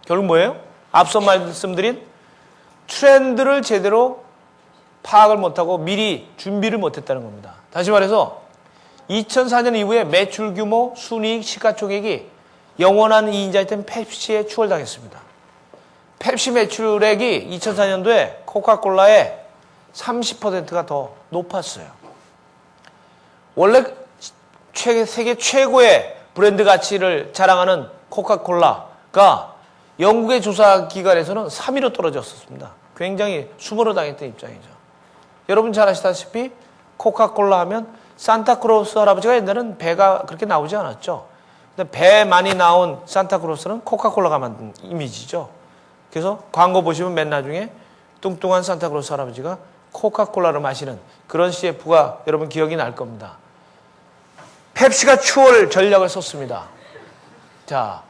결국 뭐예요? 앞서 말씀드린 트렌드를 제대로 파악을 못하고 미리 준비를 못했다는 겁니다. 다시 말해서 2004년 이후에 매출 규모, 순이익, 시가총액이 영원한 이인자였던 펩시에 추월당했습니다. 펩시 매출액이 2004년도에 코카콜라의 30%가 더 높았어요. 원래 세계 최고의 브랜드 가치를 자랑하는 코카콜라가 영국의 조사기관에서는 3위로 떨어졌었습니다. 굉장히 수모를 당했던 입장이죠. 여러분 잘 아시다시피 코카콜라 하면 산타크로스 할아버지가 옛날에는 배가 그렇게 나오지 않았죠. 근데 배 많이 나온 산타크로스는 코카콜라가 만든 이미지죠. 그래서 광고 보시면 맨 나중에 뚱뚱한 산타크로스 할아버지가 코카콜라를 마시는 그런 CF가 여러분 기억이 날 겁니다. 펩시가 추월 전략을 썼습니다. 자,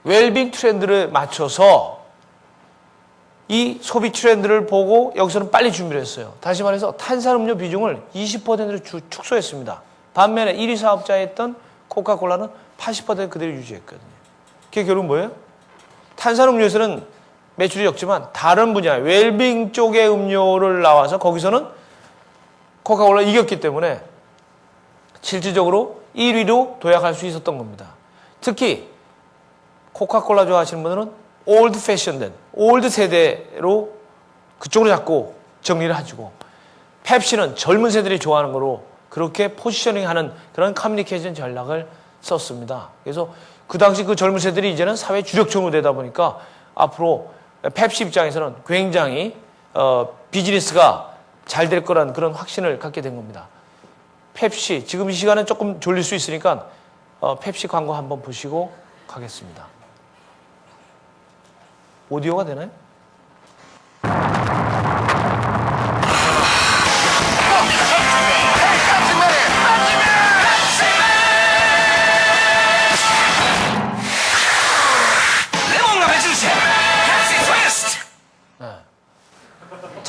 웰빙 트렌드를 맞춰서 이 소비 트렌드를 보고 여기서는 빨리 준비를 했어요. 다시 말해서 탄산음료 비중을 20%로 축소했습니다. 반면에 1위 사업자였던 코카콜라는 80% 그대로 유지했거든요. 그게 결국 뭐예요? 탄산음료에서는 매출이 적지만 다른 분야, 웰빙 쪽의 음료를 나와서 거기서는 코카콜라 이겼기 때문에 실질적으로 1위로 도약할 수 있었던 겁니다. 특히 코카콜라 좋아하시는 분들은 올드 패션된, 올드 세대로 그쪽으로 자꾸 정리를 해주고 펩시는 젊은 세대들이 좋아하는 거로 그렇게 포지셔닝하는 그런 커뮤니케이션 전략을 썼습니다. 그래서 그 당시 그 젊은 세대들이 이제는 사회 주력층으로 되다 보니까 앞으로 펩시 입장에서는 굉장히 비즈니스가 잘 될 거라는 그런 확신을 갖게 된 겁니다. 펩시, 지금 이 시간은 조금 졸릴 수 있으니까 펩시 광고 한번 보시고 가겠습니다. 오디오가 되나요?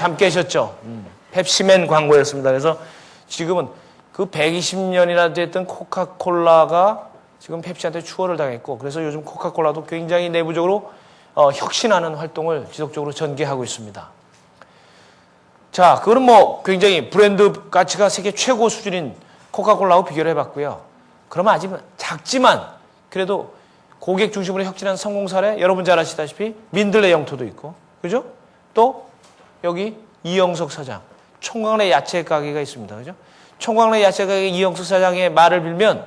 잠 깨셨죠? 펩시맨 광고였습니다. 그래서 지금은 그 120년이나 됐던 코카콜라가 지금 펩시한테 추월을 당했고, 그래서 요즘 코카콜라도 굉장히 내부적으로 혁신하는 활동을 지속적으로 전개하고 있습니다. 자, 그거는 뭐 굉장히 브랜드 가치가 세계 최고 수준인 코카콜라하고 비교를 해봤고요. 그러면 아직 작지만 그래도 고객 중심으로 혁신한 성공 사례, 여러분 잘 아시다시피 민들레 영토도 있고, 그죠? 또 여기 이영석 사장, 총각내 야채 가게가 있습니다. 그죠? 총각내 야채 가게 이영석 사장의 말을 빌면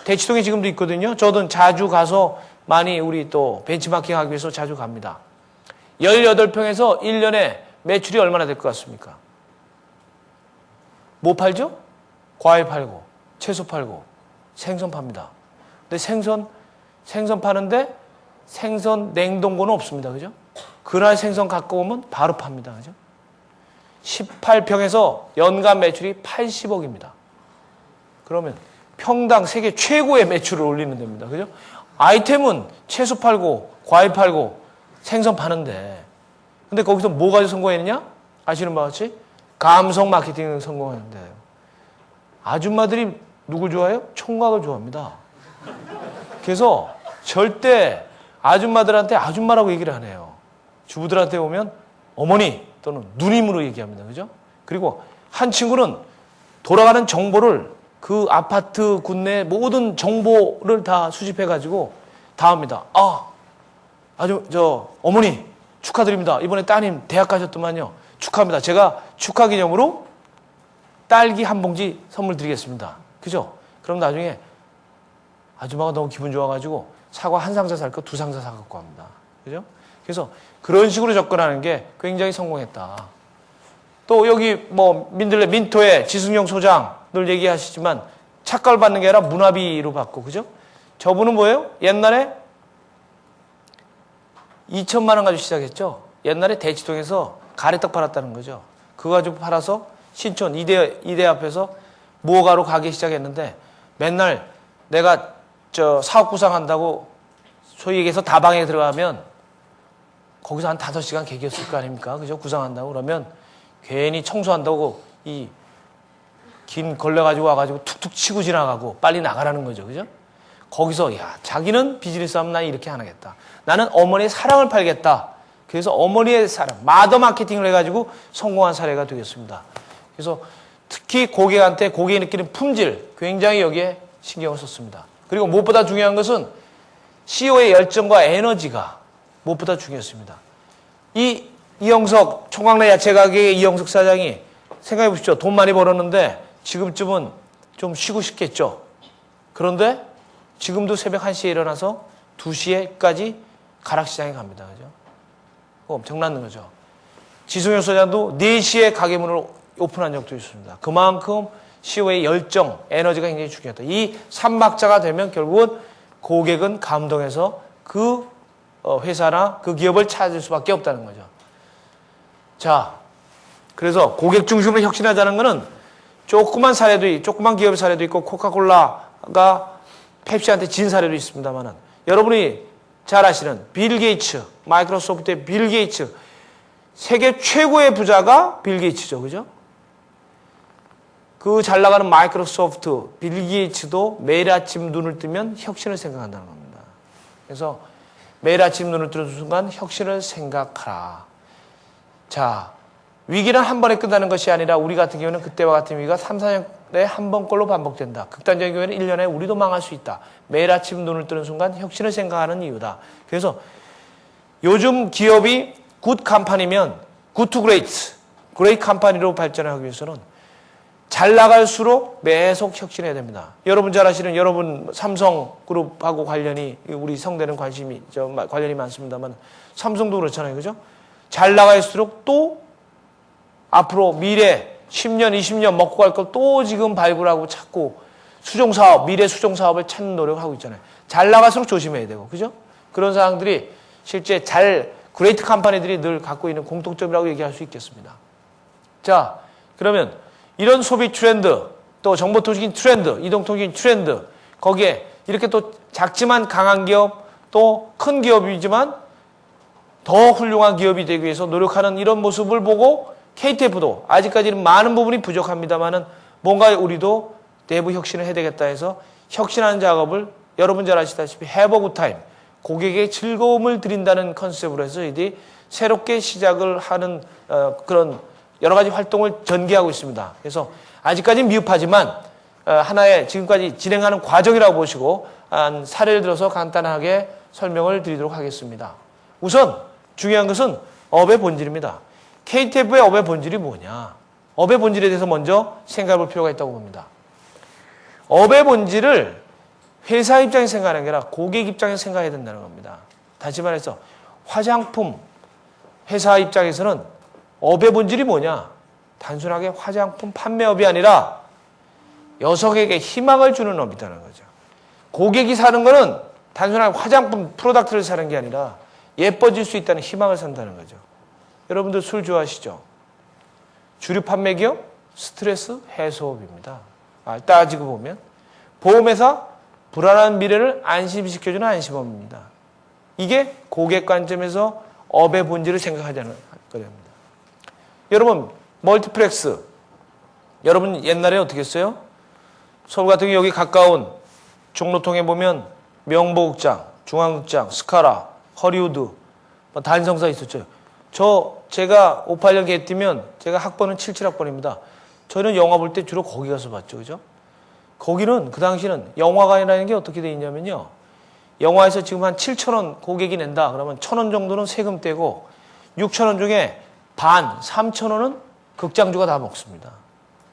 대치동에 지금도 있거든요. 저도 자주 가서 많이 우리 또 벤치마킹 하기 위해서 자주 갑니다. 18평에서 1년에 매출이 얼마나 될 것 같습니까? 뭐 팔죠? 과일 팔고, 채소 팔고, 생선 팝니다. 근데 생선 파는데 생선 냉동고는 없습니다. 그죠? 그날 생선 갖고 오면 바로 팝니다. 그죠? 18평에서 연간 매출이 80억입니다. 그러면 평당 세계 최고의 매출을 올리는 데입니다. 그죠? 아이템은 채소 팔고, 과일 팔고, 생선 파는데, 근데 거기서 뭐 가지고 성공했느냐? 아시는 바와 같이 감성 마케팅을 성공하는데, 아줌마들이 누굴 좋아해요? 총각을 좋아합니다. 그래서 절대 아줌마들한테 아줌마라고 얘기를 안 해요. 주부들한테 오면 어머니 또는 누님으로 얘기합니다. 그죠? 그리고 한 친구는 돌아가는 정보를 그 아파트 군내 모든 정보를 다 수집해가지고 다 합니다. 어머니 축하드립니다. 이번에 따님 대학 가셨더만요. 축하합니다. 제가 축하 기념으로 딸기 한 봉지 선물 드리겠습니다. 그죠? 그럼 나중에 아줌마가 너무 기분 좋아가지고 사과 한 상자 살 거 두 상자 사갖고 합니다. 그죠? 그래서 그런 식으로 접근하는 게 굉장히 성공했다. 또 여기 뭐 민들레 민토의 지승용 소장 늘 얘기하시지만 착각을 받는 게 아니라 문화비로 받고, 그죠? 저분은 뭐예요? 옛날에 2천만 원 가지고 시작했죠. 옛날에 대치동에서 가래떡 팔았다는 거죠. 그거 가지고 팔아서 신촌 이대 앞에서 무허가로 가기 시작했는데 맨날 내가 사업 구상한다고 소위 얘기해서 다방에 들어가면 거기서 한 5시간 개기였을 거 아닙니까? 그죠? 구상한다고 그러면 괜히 청소한다고 이 긴 걸레 가지고 와가지고 툭툭 치고 지나가고 빨리 나가라는 거죠. 그죠? 거기서 자기는 비즈니스 하면 난 이렇게 안 하겠다. 나는 어머니의 사랑을 팔겠다. 그래서 어머니의 사랑, 마더 마케팅을 해가지고 성공한 사례가 되겠습니다. 그래서 특히 고객한테 고객이 느끼는 품질 굉장히 여기에 신경을 썼습니다. 그리고 무엇보다 중요한 것은 CEO의 열정과 에너지가 무엇보다 중요했습니다. 이영석 총각내 야채 가게의 이영석 사장이 생각해 보십시오. 돈 많이 벌었는데 지금쯤은 좀 쉬고 싶겠죠. 그런데 지금도 새벽 1시에 일어나서 2시에까지 가락시장에 갑니다. 그죠? 엄청난 거죠. 지승용 소장도 4시에 가게 문을 오픈한 적도 있습니다. 그만큼 CEO의 열정, 에너지가 굉장히 중요하다. 이 삼박자가 되면 결국은 고객은 감동해서 그 회사나 그 기업을 찾을 수밖에 없다는 거죠. 자, 그래서 고객 중심으로 혁신하자는 것은 조그만 기업의 사례도 있고 코카콜라가 펩시한테 진 사례도 있습니다만은 여러분이 잘 아시는 빌 게이츠, 마이크로소프트의 빌 게이츠, 세계 최고의 부자가 빌 게이츠죠. 그죠? 그 잘 나가는 마이크로소프트 빌 게이츠도 매일 아침 눈을 뜨면 혁신을 생각한다는 겁니다. 그래서 매일 아침 눈을 뜨는 순간 혁신을 생각하라. 자, 위기는 한 번에 끝나는 것이 아니라 우리 같은 경우는 그때와 같은 위기가 3, 4년에 한 번꼴로 반복된다. 극단적인 경우에는 1년에 우리도 망할 수 있다. 매일 아침 눈을 뜨는 순간 혁신을 생각하는 이유다. 그래서 요즘 기업이 굿 컴퍼니면 굿 투 그레이트, 그레이트 컴퍼니로 발전하기 위해서는 잘 나갈수록 매속 혁신해야 됩니다. 여러분 잘 아시는 여러분 삼성그룹하고 관련이 우리 성대는 관련이 많습니다만 삼성도 그렇잖아요. 그죠? 잘 나갈수록 또 앞으로 미래 10년, 20년 먹고 갈 걸 또 지금 발굴하고 찾고 수종사업, 미래 수종사업을 찾는 노력하고 있잖아요. 잘 나갈수록 조심해야 되고, 그죠? 그런 사항들이 실제 그레이트 컴퍼니들이 늘 갖고 있는 공통점이라고 얘기할 수 있겠습니다. 자, 그러면 이런 소비 트렌드, 또 정보통신 트렌드, 이동통신 트렌드, 거기에 이렇게 또 작지만 강한 기업, 또 큰 기업이지만 더 훌륭한 기업이 되기 위해서 노력하는 이런 모습을 보고 KTF도 아직까지는 많은 부분이 부족합니다만은 뭔가 우리도 내부 혁신을 해야 되겠다 해서 혁신하는 작업을 여러분 잘 아시다시피 Have a good time, 고객에게 즐거움을 드린다는 컨셉으로 해서 이들이 새롭게 시작을 하는 그런 여러 가지 활동을 전개하고 있습니다. 그래서 아직까지는 미흡하지만 하나의 지금까지 진행하는 과정이라고 보시고 사례를 들어서 간단하게 설명을 드리도록 하겠습니다. 우선 중요한 것은 업의 본질입니다. KTF의 업의 본질이 뭐냐? 업의 본질에 대해서 먼저 생각해 볼 필요가 있다고 봅니다. 업의 본질을 회사 입장에서 생각하는 게 아니라 고객 입장에서 생각해야 된다는 겁니다. 다시 말해서 화장품 회사 입장에서는 업의 본질이 뭐냐? 단순하게 화장품 판매업이 아니라 여성에게 희망을 주는 업이라는 거죠. 고객이 사는 거는 단순하게 화장품 프로덕트를 사는 게 아니라 예뻐질 수 있다는 희망을 산다는 거죠. 여러분들 술 좋아하시죠? 주류 판매 기업 스트레스 해소업입니다. 따지고 보면 보험회사 불안한 미래를 안심시켜주는 안심업입니다. 이게 고객 관점에서 업의 본질을 생각하자는 거랍니다. 여러분 멀티플렉스 여러분 옛날에 어떻게 했어요? 서울 같은 경우 여기 가까운 종로통에 보면 명보극장, 중앙극장, 스카라, 허리우드, 단성사 있었죠. 제가 58년 개띠면 제가 학번은 77학번입니다. 저는 영화 볼 때 주로 거기 가서 봤죠. 그죠? 거기는 그 당시는 영화관이라는 게 어떻게 돼 있냐면요. 영화에서 지금 한 7,000원 고객이 낸다. 그러면 1,000원 정도는 세금 떼고 6,000원 중에 반, 3,000원은 극장주가 다 먹습니다.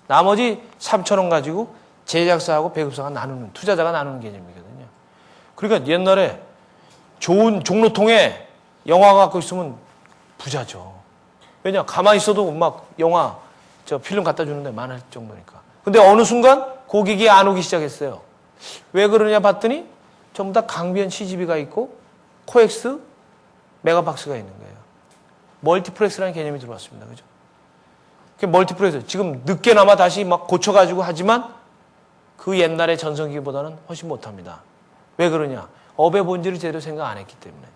나머지 3,000원 가지고 제작사하고 배급사가 나누는, 투자자가 나누는 개념이거든요. 그러니까 옛날에 좋은 종로통에 영화 갖고 있으면 부자죠. 왜냐? 가만히 있어도 막 영화, 필름 갖다 주는데 많을 정도니까. 근데 어느 순간 고객이 안 오기 시작했어요. 왜 그러냐 봤더니 전부 다 강변 CGV가 있고 코엑스, 메가박스가 있는 거예요. 멀티플렉스라는 개념이 들어왔습니다. 그죠? 멀티플렉스. 지금 늦게나마 다시 막 고쳐가지고 하지만 그 옛날의 전성기보다는 훨씬 못합니다. 왜 그러냐? 업의 본질을 제대로 생각 안 했기 때문에.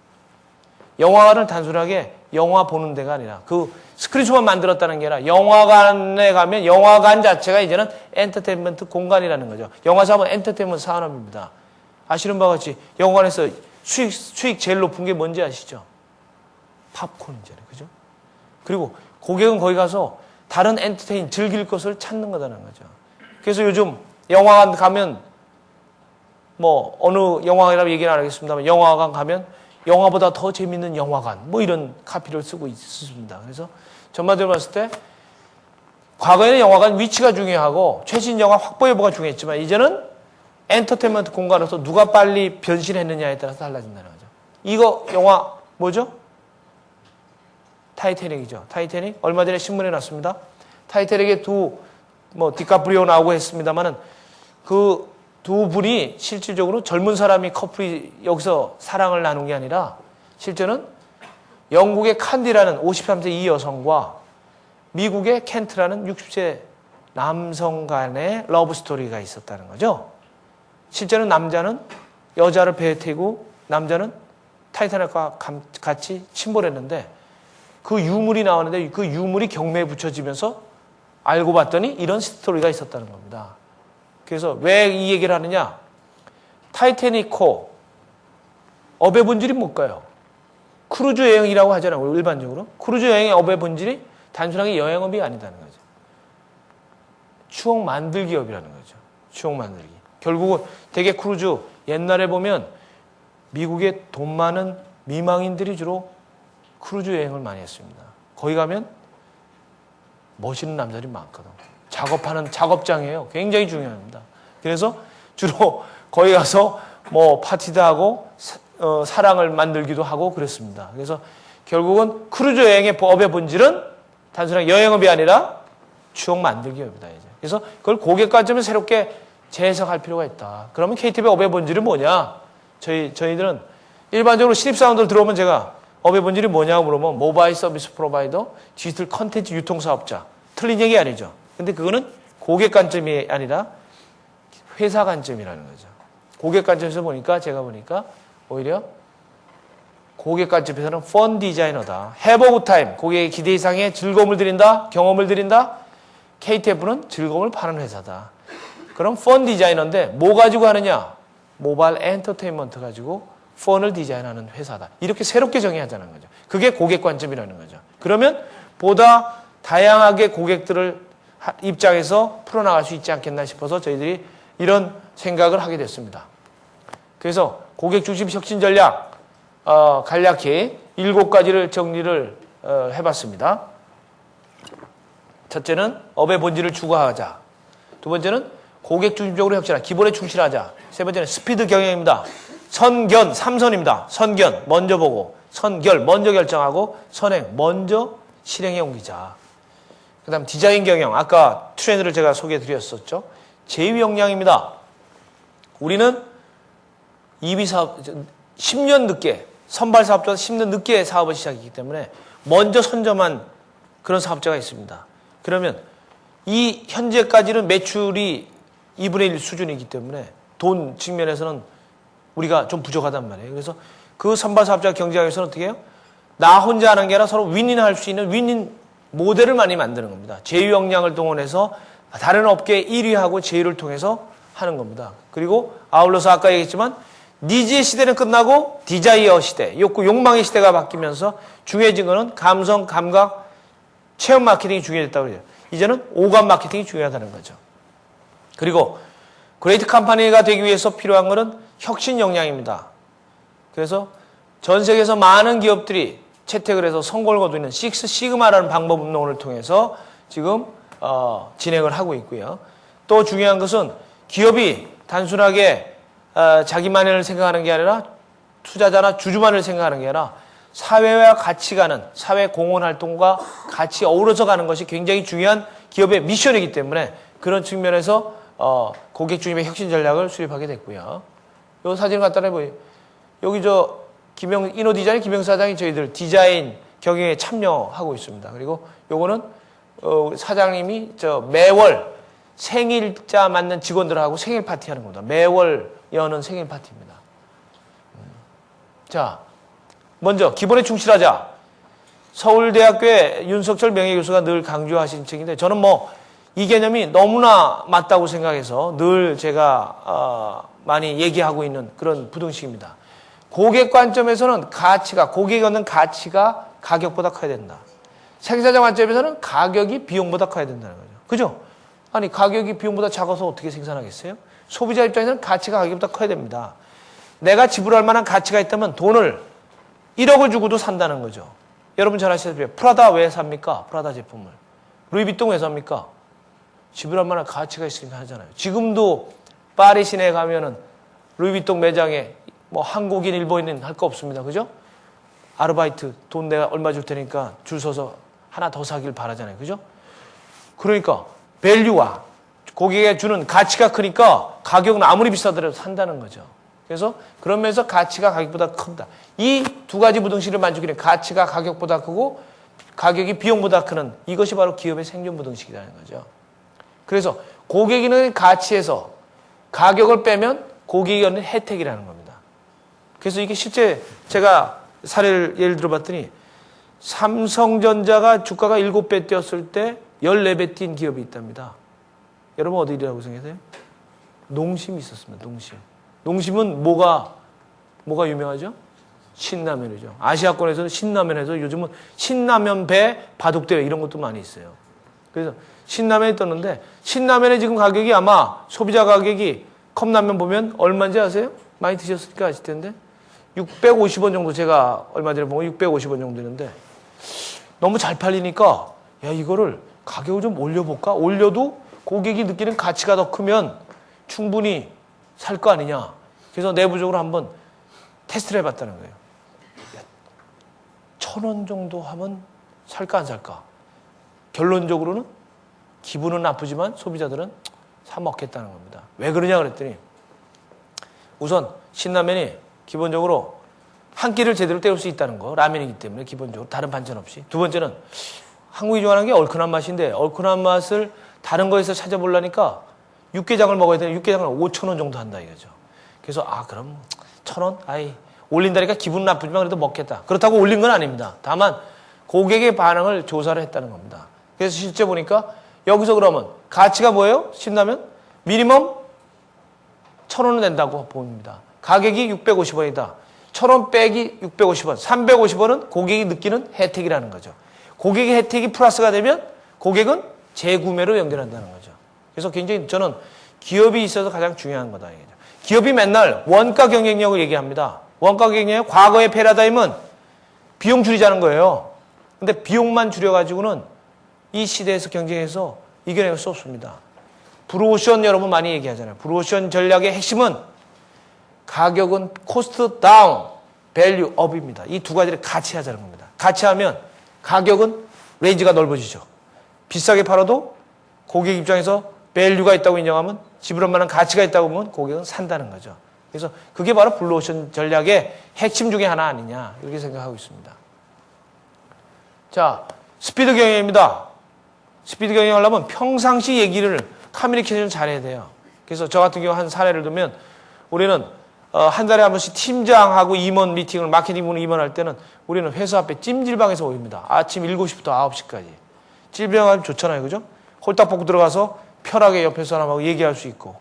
영화관은 단순하게 영화 보는 데가 아니라 그 스크린쇼만 만들었다는 게 아니라 영화관에 가면 영화관 자체가 이제는 엔터테인먼트 공간이라는 거죠. 영화 사업은 엔터테인먼트 산업입니다. 아시는 바와 같이 영화관에서 수익 제일 높은 게 뭔지 아시죠? 팝콘이잖아요. 그죠? 그리고 고객은 거기 가서 다른 엔터테인, 즐길 것을 찾는 거다는 거죠. 그래서 요즘 영화관 가면 어느 영화관이라고 얘기는 안 하겠습니다만 영화관 가면 영화보다 더 재밌는 영화관 이런 카피를 쓰고 있습니다. 그래서 전반적으로 봤을 때 과거에는 영화관 위치가 중요하고 최신 영화 확보 여부가 중요했지만 이제는 엔터테인먼트 공간에서 누가 빨리 변신했느냐에 따라서 달라진다는 거죠. 이거 영화 뭐죠? 타이타닉이죠. 타이타닉 얼마 전에 신문에 났습니다. 타이타닉에 디카프리오 나오고 했습니다만은 그 두 분이 실질적으로 젊은 사람이 커플이 여기서 사랑을 나눈 게 아니라 실제는 영국의 칸디라는 53세 이 여성과 미국의 켄트라는 60세 남성 간의 러브 스토리가 있었다는 거죠. 실제는 남자는 여자를 배에 태우고 남자는 타이타닉과 같이 침몰했는데 그 유물이 나왔는데 그 유물이 경매에 붙여지면서 알고 봤더니 이런 스토리가 있었다는 겁니다. 그래서 왜 이 얘기를 하느냐? 타이타닉호 업의 본질이 뭘까요? 크루즈 여행이라고 하잖아요. 일반적으로. 크루즈 여행의 업의 본질이 단순하게 여행업이 아니다는 거죠. 추억 만들기 업이라는 거죠. 추억 만들기. 결국은 대개 크루즈 옛날에 보면 미국의 돈 많은 미망인들이 주로 크루즈 여행을 많이 했습니다. 거기 가면 멋있는 남자들이 많거든. 작업하는 작업장이에요. 굉장히 중요합니다. 그래서 주로 거기 가서 파티도 하고 사랑을 만들기도 하고 그랬습니다. 그래서 결국은 크루즈 여행의 업의 본질은 단순하게 여행업이 아니라 추억 만들기 업이다. 이제. 그래서 그걸 고객 관점에서 새롭게 재해석할 필요가 있다. 그러면 KTV의 업의 본질은 뭐냐? 저희들은 일반적으로 신입사원들 들어오면 제가 업의 본질이 뭐냐고 물으면 모바일 서비스 프로바이더, 디지털 컨텐츠 유통사업자. 틀린 얘기 아니죠. 근데 그거는 고객 관점이 아니라 회사 관점이라는 거죠. 고객 관점에서 제가 보니까 오히려 고객 관점에서는 펀 디자이너다. have a good time. 고객의 기대 이상의 즐거움을 드린다. 경험을 드린다. KTF는 즐거움을 파는 회사다. 그럼 펀 디자이너인데 뭐 가지고 하느냐? 모바일 엔터테인먼트 가지고 펀을 디자인하는 회사다. 이렇게 새롭게 정의하자는 거죠. 그게 고객 관점이라는 거죠. 그러면 보다 다양하게 고객들을 입장에서 풀어나갈 수 있지 않겠나 싶어서 저희들이 이런 생각을 하게 됐습니다. 그래서 고객 중심 혁신 전략 간략히 7가지를 정리를 해봤습니다. 첫째는 업의 본질을 추구하자. 두 번째는 고객 중심적으로 혁신하자. 기본에 충실하자. 세 번째는 스피드 경영입니다. 선견, 3선입니다. 선견, 먼저 보고. 선결, 먼저 결정하고. 선행, 먼저 실행에 옮기자. 그 다음 디자인 경영. 아까 트렌드를 제가 소개해 드렸었죠. 제휴 역량입니다. 우리는 EB사업 10년 늦게, 선발사업자보다 10년 늦게 사업을 시작했기 때문에 먼저 선점한 그런 사업자가 있습니다. 그러면 이 현재까지는 매출이 2분의 1 수준이기 때문에 돈 측면에서는 우리가 좀 부족하단 말이에요. 그래서 그 선발사업자 경쟁하기 위해서는 어떻게 해요? 나 혼자 하는 게 아니라 서로 윈윈할 수 있는 윈윈 모델을 많이 만드는 겁니다. 제휴 역량을 동원해서 다른 업계 1위하고 제휴를 통해서 하는 겁니다. 그리고 아울러서 아까 얘기했지만 니즈의 시대는 끝나고 디자이어 시대, 욕망의 시대가 바뀌면서 중요해진 거는 감성, 감각, 체험 마케팅이 중요해졌다고 그래요. 이제는 오감 마케팅이 중요하다는 거죠. 그리고 그레이트 컴퍼니가 되기 위해서 필요한 거는 혁신 역량입니다. 그래서 전 세계에서 많은 기업들이 채택을 해서 성공을 거두는 식스 시그마라는 방법 운동을 통해서 지금 진행을 하고 있고요. 또 중요한 것은 기업이 단순하게 자기만을 생각하는 게 아니라 투자자나 주주만을 생각하는 게 아니라 사회와 같이 가는 사회 공헌 활동과 같이 어우러져 가는 것이 굉장히 중요한 기업의 미션이기 때문에 그런 측면에서 고객 중심의 혁신 전략을 수립하게 됐고요. 이 사진을 갖다 내보세요. 여기 이노 디자인 김영 사장이 저희들 디자인 경영에 참여하고 있습니다. 그리고 요거는 사장님이 매월 생일자 맞는 직원들하고 생일 파티 하는 겁니다. 매월 여는 생일 파티입니다. 자, 먼저 기본에 충실하자. 서울대학교의 윤석철 명예교수가 늘 강조하신 책인데 저는 이 개념이 너무나 맞다고 생각해서 늘 제가 많이 얘기하고 있는 그런 부등식입니다. 고객 관점에서는 고객이 얻는 가치가 가격보다 커야 된다. 생산자 관점에서는 가격이 비용보다 커야 된다는 거죠. 그죠? 아니, 가격이 비용보다 작아서 어떻게 생산하겠어요? 소비자 입장에서는 가치가 가격보다 커야 됩니다. 내가 지불할 만한 가치가 있다면 돈을 1억을 주고도 산다는 거죠. 여러분 잘 아시다시피 프라다 왜 삽니까? 프라다 제품을. 루이비통 왜 삽니까? 지불할 만한 가치가 있으니까 하잖아요. 지금도 파리 시내에 가면은 루이비통 매장에 한국인, 일본인 할 거 없습니다. 그죠? 아르바이트 돈 내가 얼마 줄 테니까 줄 서서 하나 더 사길 바라잖아요. 그죠? 그러니까 밸류와 고객에 주는 가치가 크니까 가격은 아무리 비싸더라도 산다는 거죠. 그래서 그런 면에서 가치가 가격보다 큰다. 이 두 가지 부등식을 만족하는 가치가 가격보다 크고 가격이 비용보다 크는 이것이 바로 기업의 생존 부등식이라는 거죠. 그래서 고객이 있는 가치에서 가격을 빼면 고객이 얻는 혜택이라는 겁니다. 그래서 이게 실제 제가 사례를 예를 들어봤더니 삼성전자가 주가가 7배 뛰었을 때 14배 뛴 기업이 있답니다. 여러분 어디라고 생각하세요? 농심이 있었습니다. 농심. 농심은 뭐가 유명하죠? 신라면이죠. 아시아권에서는 신라면에서 요즘은 신라면 배 바둑대회 이런 것도 많이 있어요. 그래서 신라면이 떴는데 신라면의 지금 가격이 아마 소비자 가격이 컵라면 보면 얼마인지 아세요? 많이 드셨으니까 아실 텐데 650원 정도 제가 얼마 전에 본 거 650원 정도 되는데 너무 잘 팔리니까 야 이거를 가격을 좀 올려볼까? 올려도 고객이 느끼는 가치가 더 크면 충분히 살 거 아니냐. 그래서 내부적으로 한번 테스트를 해봤다는 거예요. 1,000원 정도 하면 살까 안 살까? 결론적으로는 기분은 나쁘지만 소비자들은 사 먹겠다는 겁니다. 왜 그러냐 그랬더니 우선 신라면이 기본적으로 한 끼를 제대로 때울 수 있다는 거. 라면이기 때문에 기본적으로 다른 반찬 없이. 두 번째는 한국이 좋아하는 게 얼큰한 맛인데 얼큰한 맛을 다른 거에서 찾아보려니까 육개장을 먹어야 되는 육개장을 5,000원 정도 한다 이거죠. 그래서 그럼 1,000원? 올린다니까 기분 나쁘지만 그래도 먹겠다. 그렇다고 올린 건 아닙니다. 다만 고객의 반응을 조사를 했다는 겁니다. 그래서 실제 보니까 여기서 그러면 가치가 뭐예요? 신라면? 미니멈 1,000원은 낸다고 봅니다. 가격이 650원이다. 1,000원 빼기 650원. 350원은 고객이 느끼는 혜택이라는 거죠. 고객의 혜택이 플러스가 되면 고객은 재구매로 연결한다는 거죠. 그래서 굉장히 저는 기업이 있어서 가장 중요한 거다. 기업이 맨날 원가 경쟁력을 얘기합니다. 원가 경쟁력, 과거의 패러다임은 비용 줄이자는 거예요. 근데 비용만 줄여가지고는 이 시대에서 경쟁해서 이겨낼 수 없습니다. 브루오션 여러분 많이 얘기하잖아요. 브루오션 전략의 핵심은 가격은 코스트 다운, 밸류 업입니다. 이 두 가지를 같이 하자는 겁니다. 같이 하면 가격은 레인지가 넓어지죠. 비싸게 팔아도 고객 입장에서 밸류가 있다고 인정하면 지불할 만한 가치가 있다고 보면 고객은 산다는 거죠. 그래서 그게 바로 블루오션 전략의 핵심 중에 하나 아니냐 이렇게 생각하고 있습니다. 자, 스피드 경영입니다. 스피드 경영하려면 평상시 얘기를 커뮤니케이션 잘해야 돼요. 그래서 저 같은 경우 한 사례를 들면 우리는 한 달에 한 번씩 팀장하고 임원 미팅을 마케팅 부문 임원할 때는 우리는 회사 앞에 찜질방에서 모입니다. 아침 7시부터 9시까지. 찜질방 하면 좋잖아요. 그죠? 홀딱 벗고 들어가서 편하게 옆에 사람하고 얘기할 수 있고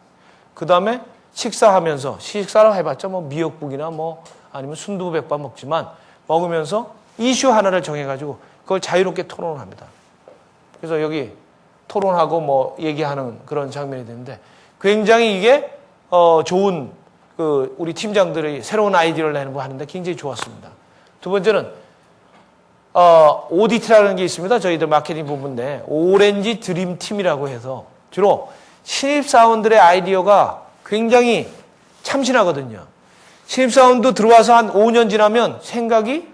그 다음에 식사하면서 식사를 해봤자 뭐 미역국이나 뭐 아니면 순두부백반 먹지만 먹으면서 이슈 하나를 정해가지고 그걸 자유롭게 토론을 합니다. 그래서 여기 토론하고 뭐 얘기하는 그런 장면이 되는데 굉장히 이게 좋은 우리 팀장들이 새로운 아이디어를 내는 거 하는데 굉장히 좋았습니다. 두 번째는 오디트라는 게 있습니다. 저희들 마케팅 부분 내 오렌지 드림 팀이라고 해서 주로 신입사원들의 아이디어가 굉장히 참신하거든요. 신입사원도 들어와서 한 5년 지나면 생각이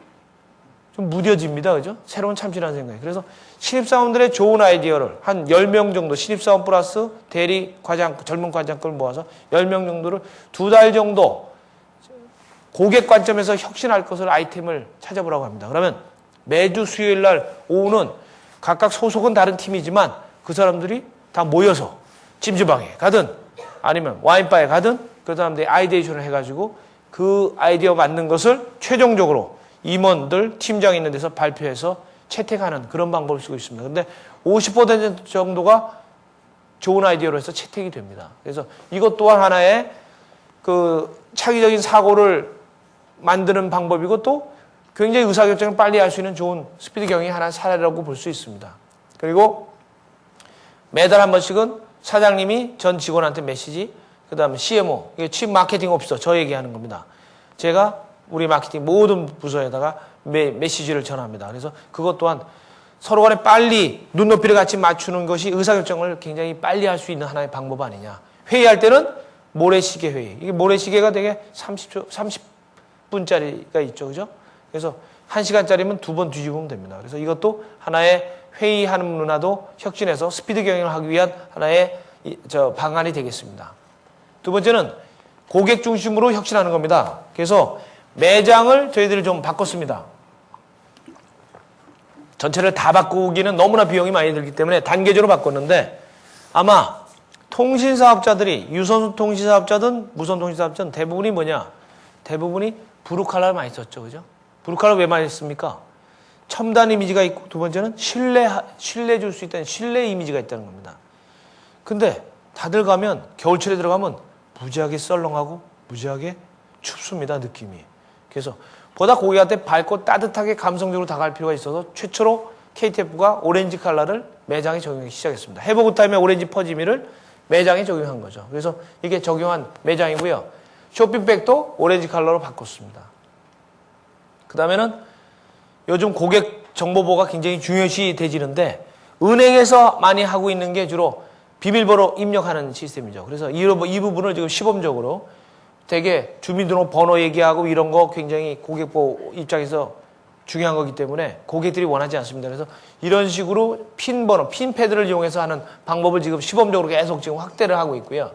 좀 무뎌집니다. 그죠? 새로운 참신한 생각이. 그래서 신입사원들의 좋은 아이디어를 한 10명 정도, 신입사원 플러스 대리 과장, 젊은 과장급을 모아서 10명 정도를 2달 정도 고객 관점에서 혁신할 것을 아이템을 찾아보라고 합니다. 그러면 매주 수요일 날 오후는 각각 소속은 다른 팀이지만 그 사람들이 다 모여서 찜질방에 가든 아니면 와인바에 가든 그 사람들이 아이디에이션을 해가지고 그 아이디어 맞는 것을 최종적으로 임원들, 팀장 있는 데서 발표해서 채택하는 그런 방법을 쓰고 있습니다. 근데 50% 정도가 좋은 아이디어로 해서 채택이 됩니다. 그래서 이것 또한 하나의 창의적인 사고를 만드는 방법이고 또 굉장히 의사결정을 빨리 할 수 있는 좋은 스피드 경영의 하나의 사례라고 볼 수 있습니다. 그리고 매달 한 번씩은 사장님이 전 직원한테 메시지, 그 다음에 CMO, 이게 칩 마케팅 오피서, 저 얘기하는 겁니다. 제가 우리 마케팅 모든 부서에다가 메시지를 전합니다. 그래서 그것 또한 서로 간에 빨리 눈높이를 같이 맞추는 것이 의사결정을 굉장히 빨리 할 수 있는 하나의 방법 아니냐. 회의할 때는 모래시계 회의. 이게 모래시계가 되게 30분짜리가 있죠. 그죠? 그래서 1시간짜리면 2번 뒤집으면 됩니다. 그래서 이것도 하나의 회의하는 문화도 혁신해서 스피드 경영을 하기 위한 하나의 방안이 되겠습니다. 두 번째는 고객 중심으로 혁신하는 겁니다. 그래서 매장을 저희들이 좀 바꿨습니다. 전체를 다 바꾸기는 너무나 비용이 많이 들기 때문에 단계적으로 바꿨는데 아마 통신사업자들이 유선 통신사업자든 무선 통신사업자든 대부분이 뭐냐? 대부분이 브루칼라를 많이 썼죠. 그죠? 브루칼라 왜 많이 썼습니까? 첨단 이미지가 있고 두 번째는 신뢰 줄 수 있다는 신뢰 이미지가 있다는 겁니다. 근데 다들 가면 겨울철에 들어가면 무지하게 썰렁하고 무지하게 춥습니다. 느낌이. 그래서 보다 고객한테 밝고 따뜻하게 감성적으로 다가갈 필요가 있어서 최초로 KTF가 오렌지 컬러를 매장에 적용하기 시작했습니다. 해보그타임의 오렌지 퍼지미를 매장에 적용한 거죠. 그래서 이게 적용한 매장이고요. 쇼핑백도 오렌지 컬러로 바꿨습니다. 그 다음에는 요즘 고객 정보보호가 굉장히 중요시 되지는데 은행에서 많이 하고 있는 게 주로 비밀번호 입력하는 시스템이죠. 그래서 이 부분을 지금 시범적으로 되게 주민등록번호 얘기하고 이런 거 굉장히 고객보호 입장에서 중요한 거기 때문에 고객들이 원하지 않습니다. 그래서 이런 식으로 핀번호, 핀패드를 이용해서 하는 방법을 지금 시범적으로 계속 지금 확대를 하고 있고요.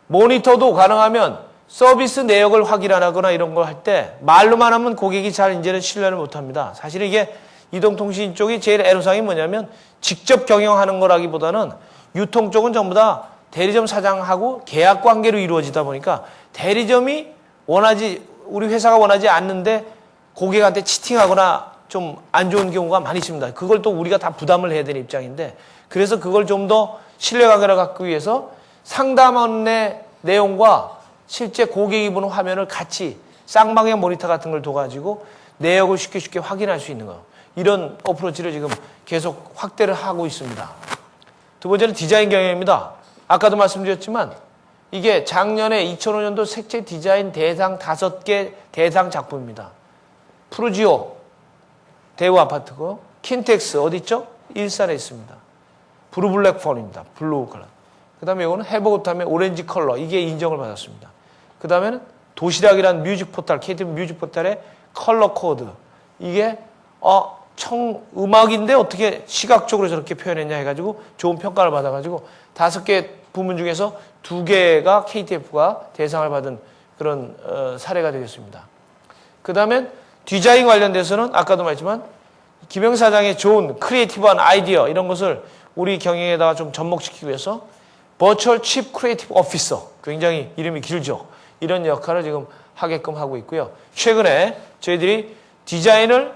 모니터도 가능하면 서비스 내역을 확인하거나 이런 걸 할 때 말로만 하면 고객이 잘 이제는 신뢰를 못 합니다. 사실 이게 이동통신 쪽이 제일 애로사항이 뭐냐면 직접 경영하는 거라기보다는 유통 쪽은 전부 다 대리점 사장하고 계약 관계로 이루어지다 보니까 대리점이 원하지 우리 회사가 원하지 않는데 고객한테 치팅하거나 좀 안 좋은 경우가 많이 있습니다. 그걸 또 우리가 다 부담을 해야 되는 입장인데 그래서 그걸 좀 더 신뢰관계를 갖기 위해서 상담원의 내용과 실제 고객이 보는 화면을 같이 쌍방향 모니터 같은 걸 둬가지고 내역을 쉽게 확인할 수 있는 거. 이런 어프로치를 지금 계속 확대를 하고 있습니다. 두 번째는 디자인 경영입니다. 아까도 말씀드렸지만 이게 작년에 2005년도 색채 디자인 대상 5개 대상 작품입니다. 프루지오 대우 아파트고 킨텍스 어디 있죠? 일산에 있습니다. 브루블랙 폰입니다. 블루 컬러. 그 다음에 이거는 해버굿함의 오렌지 컬러. 이게 인정을 받았습니다. 그 다음에는 도시락이라는 뮤직 포탈, KTV 뮤직 포탈의 컬러 코드. 이게 음악인데 어떻게 시각적으로 저렇게 표현했냐 해가지고 좋은 평가를 받아가지고 5개 부문 중에서 2개가 KTF가 대상을 받은 그런 사례가 되겠습니다. 그 다음에 디자인 관련돼서는 아까도 말했지만 김영 사장의 좋은 크리에이티브한 아이디어 이런 것을 우리 경영에다가 좀 접목시키기 위해서 버추얼 칩 크리에이티브 오피서 굉장히 이름이 길죠. 이런 역할을 지금 하게끔 하고 있고요. 최근에 저희들이 디자인을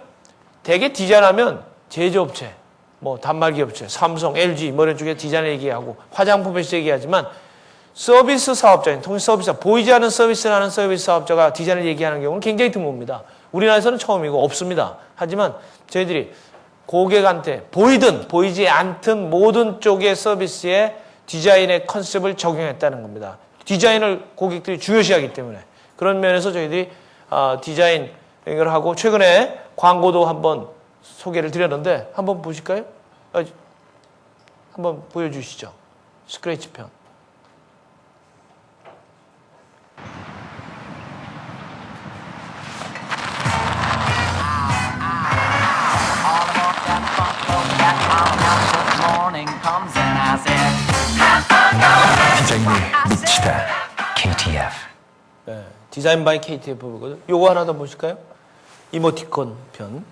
대개 디자인하면 제조업체, 뭐 단말기업체, 삼성, LG 뭐 이런 쪽에 디자인을 얘기하고 화장품에서 얘기하지만 서비스 사업자인 통신 서비스 보이지 않는 서비스를 하는 서비스 사업자가 디자인을 얘기하는 경우는 굉장히 드뭅니다. 우리나라에서는 처음이고 없습니다. 하지만 저희들이 고객한테 보이든 보이지 않든 모든 쪽의 서비스에 디자인의 컨셉을 적용했다는 겁니다. 디자인을 고객들이 중요시하기 때문에 그런 면에서 저희들이 디자인을 하고 최근에 광고도 한번 소개를 드렸는데 한번 보실까요? 한번 보여주시죠. 스크래치 편. 디자인에 미치다 KTF. 네, 디자인 바이 KTF거든요. 요거 하나 더 보실까요? 이모티콘 편.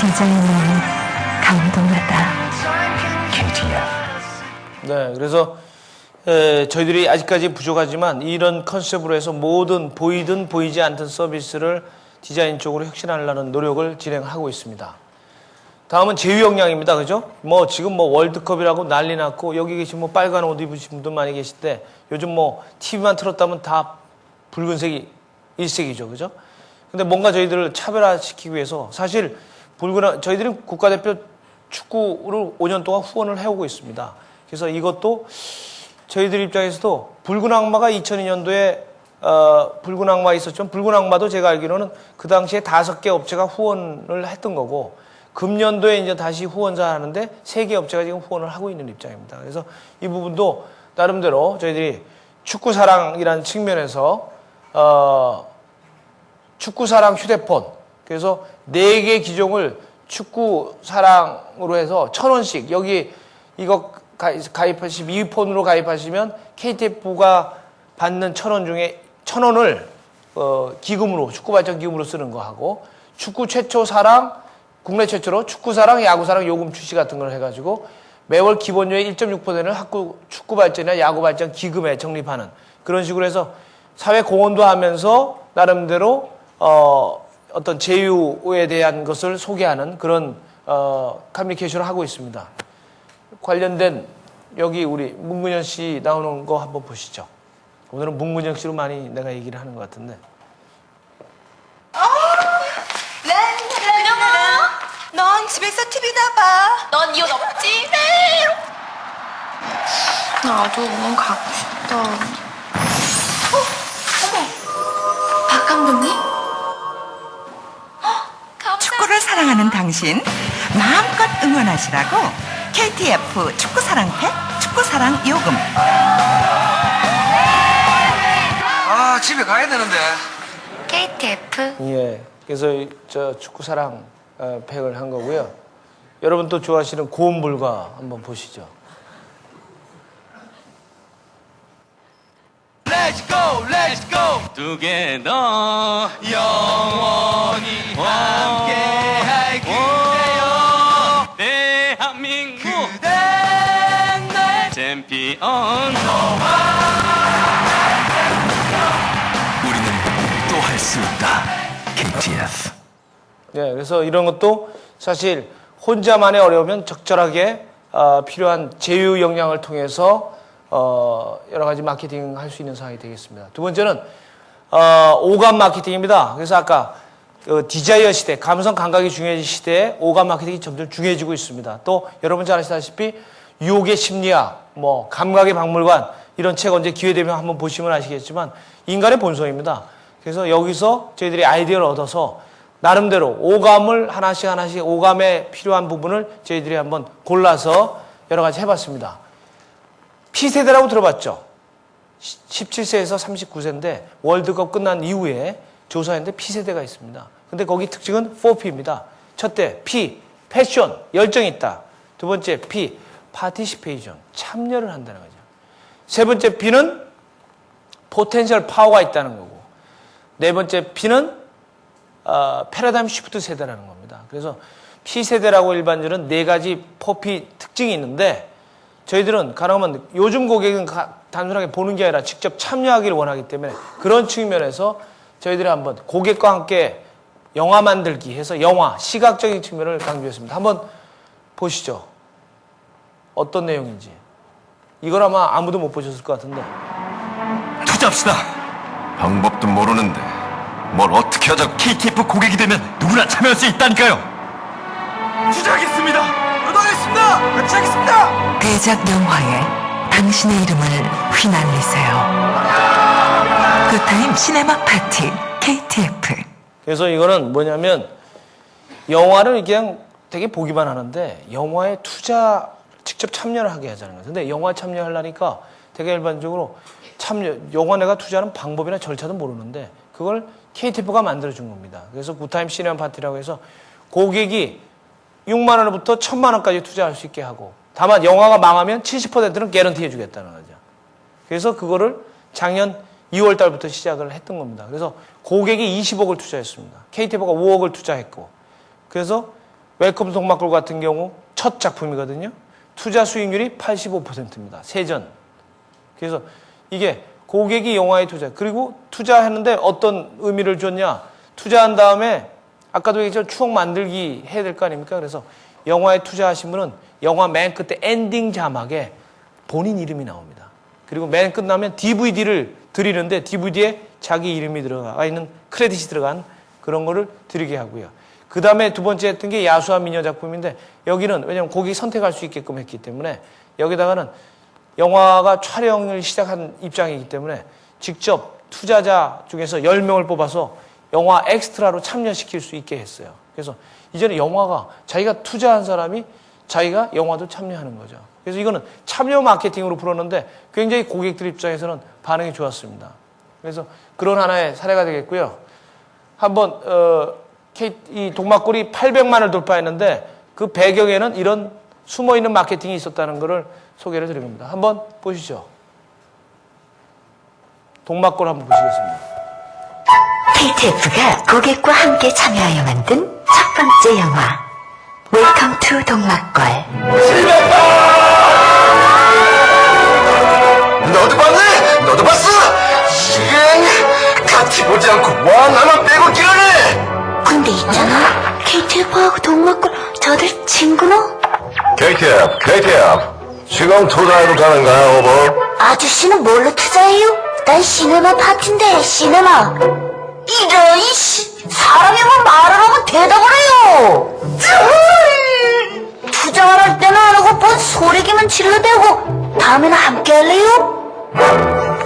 디자인은 감동하다. KTF. 네, 그래서 저희들이 아직까지 부족하지만 이런 컨셉으로 해서 모든 보이든 보이지 않든 서비스를 디자인 쪽으로 혁신하려는 노력을 진행하고 있습니다. 다음은 제휴 역량입니다. 그죠? 뭐 지금 뭐 월드컵이라고 난리 났고 여기 계신 뭐 빨간 옷 입으신 분들 많이 계신데 요즘 뭐 TV만 틀었다면 다 붉은색이 일색이죠. 그죠? 근데 뭔가 저희들을 차별화시키기 위해서 사실 저희들은 국가대표 축구를 5년 동안 후원을 해오고 있습니다. 그래서 이것도 저희들 입장에서도 붉은 악마가 2002년도에 붉은 악마 있었지만 붉은 악마도 제가 알기로는 그 당시에 5개 업체가 후원을 했던 거고 금년도에 이제 다시 후원자 하는데 3개 업체가 지금 후원을 하고 있는 입장입니다. 그래서 이 부분도 나름대로 저희들이 축구사랑이라는 측면에서 축구사랑 휴대폰 그래서 4개 기종을 축구사랑으로 해서 1,000원씩 여기 이거 가입하시면 이 폰으로 가입하시면 KTF가 받는 1,000원 중에 1,000원을 기금으로 축구발전 기금으로 쓰는 거 하고 축구 최초 사랑 국내 최초로 축구사랑 야구사랑 요금 출시 같은 걸 해가지고 매월 기본료의 1.6%를 학구 축구발전이나 야구발전 기금에 적립하는 그런 식으로 해서 사회 공헌도 하면서 나름대로 어떤 제휴에 대한 것을 소개하는 그런 커뮤니케이션을 하고 있습니다. 관련된 여기 우리 문근영 씨 나오는 거 한번 보시죠. 오늘은 문근영 씨로 많이 내가 얘기를 하는 것 같은데. 근영아, 넌 집에서 TV나 봐. 넌 이혼 없지? 나도 응원 가고 싶다. 어머, 박 감독님? 축구를 사랑하는 당신 마음껏 응원하시라고 KTF 축구사랑팩 축구사랑 요금. 집에 가야 되는데. KTF? 예. 그래서 저 축구사랑 팩을 한 거고요. 여러분 또 좋아하시는 고음불가 한번 보시죠. Let's go, let's go together 영원히 함께할 그대여 대한민국 그댄 내 챔피언 우리는 또 할 수 있다. KTF. 네, 그래서 이런 것도 사실 혼자만의 어려우면 적절하게 필요한 제휴 역량을 통해서 여러 가지 마케팅 할 수 있는 상황이 되겠습니다. 두 번째는 오감 마케팅입니다. 그래서 아까 그 디자이어 시대, 감성 감각이 중요해진 시대에 오감 마케팅이 점점 중요해지고 있습니다. 또 여러분 잘 아시다시피 유혹의 심리학, 뭐 감각의 박물관 이런 책 언제 기회 되면 한번 보시면 아시겠지만 인간의 본성입니다. 그래서 여기서 저희들이 아이디어를 얻어서 나름대로 오감을 하나씩 오감에 필요한 부분을 저희들이 한번 골라서 여러 가지 해봤습니다. P세대라고 들어봤죠? 17세에서 39세인데 월드컵 끝난 이후에 조사했는데 P세대가 있습니다. 근데 거기 특징은 4P입니다. 첫째, P, 패션, 열정이 있다. 두 번째, P, 파티시페이션, 참여를 한다는 거죠. 세 번째, P는 포텐셜 파워가 있다는 거고. 네 번째, P는 패러다임 쉬프트 세대라는 겁니다. 그래서 P세대라고 일반적으로는 네 가지 4P 특징이 있는데 저희들은 가능하면 요즘 고객은 단순하게 보는 게 아니라 직접 참여하기를 원하기 때문에 그런 측면에서 저희들이 한번 고객과 함께 영화 만들기 해서 영화, 시각적인 측면을 강조했습니다. 한번 보시죠. 어떤 내용인지. 이걸 아마 아무도 못 보셨을 것 같은데. 투자합시다. 방법도 모르는데 뭘 어떻게 하자고. KTF 고객이 되면 누구나 참여할 수 있다니까요. 투자하겠습니다. 노동하겠습니다. 같이 하겠습니다. 대작 영화에 당신의 이름을 휘날리세요. 굿타임 시네마 파티 KTF. 그래서 이거는 뭐냐면 영화를 그냥 되게 보기만 하는데 영화에 직접 참여를 하게 하자는 거예요. 근데 영화 참여하려니까 되게 일반적으로 영화 내가 투자하는 방법이나 절차도 모르는데 그걸 KTF가 만들어준 겁니다. 그래서 굿타임 시네마 파티라고 해서 고객이 6만 원부터 1,000만 원까지 투자할 수 있게 하고 다만 영화가 망하면 70%는 개런티 해주겠다는 거죠. 그래서 그거를 작년 2월 달부터 시작을 했던 겁니다. 그래서 고객이 20억을 투자했습니다. KTF가 5억을 투자했고 그래서 웰컴 동막골 같은 경우 첫 작품이거든요. 투자 수익률이 85%입니다. 세전. 그래서 이게 고객이 영화에 그리고 투자했는데 어떤 의미를 줬냐. 투자한 다음에 아까도 얘기했지만 추억 만들기 해야 될 거 아닙니까? 그래서 영화에 투자하신 분은 영화 맨 끝에 엔딩 자막에 본인 이름이 나옵니다. 그리고 맨 끝나면 DVD를 드리는데 DVD에 자기 이름이 들어가 있는 크레딧이 들어간 그런 거를 드리게 하고요. 그 다음에 두 번째 했던 게 야수와 미녀 작품인데 여기는 왜냐하면 고객이 선택할 수 있게끔 했기 때문에 여기다가는 영화가 촬영을 시작한 입장이기 때문에 직접 투자자 중에서 10명을 뽑아서 영화 엑스트라로 참여시킬 수 있게 했어요. 그래서 이제는 영화가 자기가 투자한 사람이 자기가 영화도 참여하는 거죠. 그래서 이거는 참여 마케팅으로 풀었는데 굉장히 고객들 입장에서는 반응이 좋았습니다. 그래서 그런 하나의 사례가 되겠고요. 한번 이 동막골이 800만을 돌파했는데 그 배경에는 이런 숨어있는 마케팅이 있었다는 것을 소개를 드린 겁니다. 한번 보시죠. 동막골 한번 보시겠습니다. KTF가 고객과 함께 참여하여 만든 첫 번째 영화 웰컴 투 동막골. 너도 봤네? 너도 봤어? 이게 같이 보지 않고 와 나만 빼고 기라네. 근데 있잖아. KTF하고 동막골 저들 친구노? KTF 지금 투자해도 가는가요, 오버? 아저씨는 뭘로 투자해요? 난 시네마 파티인데 시네마. 이런 이씨 사람이면 말을 하고 대답을 해요. 투자를 할 때는 안 하고 뭔 소리기만 질러대고 다음에는 함께 할래요?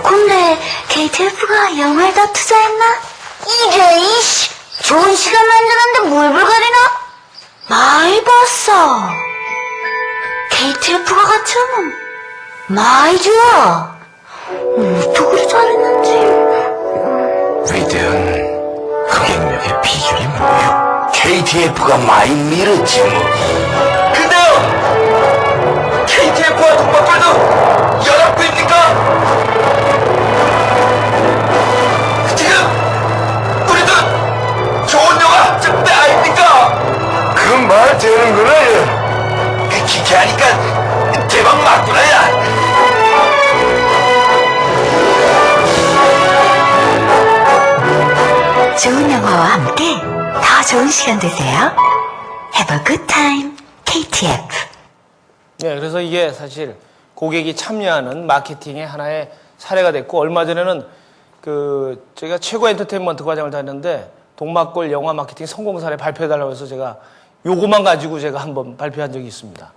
근데 KTF가 영화에 다 투자했나? 이런 이씨 좋은 시간 만드는데 뭘 불가리나? 많이 봤어. KTF가 같이 하면 많이 좋아. 어떻게 잘했는지. 위대한 고객력의 비결이 뭐예요? KTF KTF가 많이 밀었지 뭐. 근데요, KTF와 동막걸도 연합부입니까? 지금 우리도 좋은 영화 찍대 아닙니까? 그 말 되는 거라. 기캐하니까 대박 맞구나. 야. 좋은 영화와 함께 더 좋은 시간 되세요. Have a good time, KTF. 네, 그래서 이게 사실 고객이 참여하는 마케팅의 하나의 사례가 됐고, 얼마 전에는 제가 최고 엔터테인먼트 과정을 다녔는데 동막골 영화 마케팅 성공 사례 발표해달라고 해서 제가 요거만 가지고 제가 한번 발표한 적이 있습니다.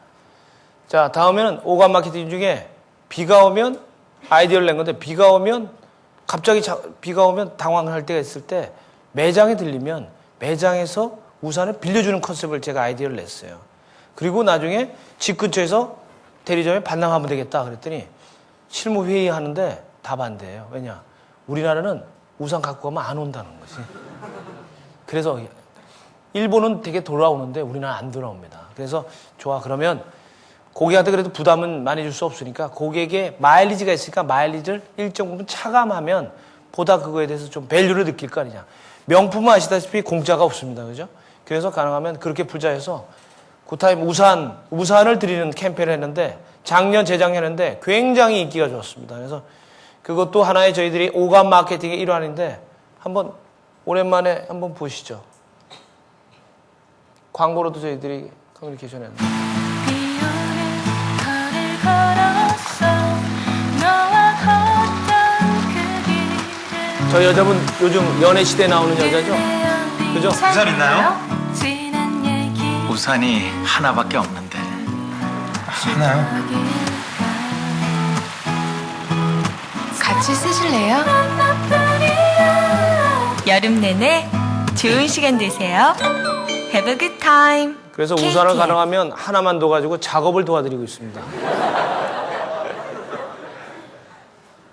자, 다음에는 오감 마케팅 중에 비가 오면 아이디어를 낸 건데, 비가 오면 갑자기 비가 오면 당황할 때가 있을 때 매장에 들리면 매장에서 우산을 빌려주는 컨셉을 제가 아이디어를 냈어요. 그리고 나중에 집 근처에서 대리점에 반납하면 되겠다 그랬더니 실무 회의하는데 다 반대예요. 왜냐? 우리나라는 우산 갖고 가면 안 온다는 거지. 그래서 일본은 되게 돌아오는데 우리나라 안 돌아옵니다. 그래서 좋아, 그러면 고객한테 그래도 부담은 많이 줄 수 없으니까 고객의 마일리지가 있으니까 마일리지를 일정 부분 차감하면 보다 그거에 대해서 좀 밸류를 느낄 거 아니냐. 명품은 아시다시피 공짜가 없습니다. 그죠? 그래서 가능하면 그렇게 풀자해서 굿타임 우산을 드리는 캠페인을 했는데 작년, 재작년 했는데 굉장히 인기가 좋았습니다. 그래서 그것도 하나의 저희들이 오감 마케팅의 일환인데 한번 오랜만에 한번 보시죠. 광고로도 저희들이 커뮤니케이션 했는데. 저 여자분 요즘 연애시대에 나오는 여자죠? 그죠? 우산 있나요? 우산이 하나밖에 없는데. 하나요? 같이 쓰실래요? 여름 내내 좋은 시간 되세요. Have a good time. 그래서 우산을 가능하면 하나만 둬가지고 작업을 도와드리고 있습니다.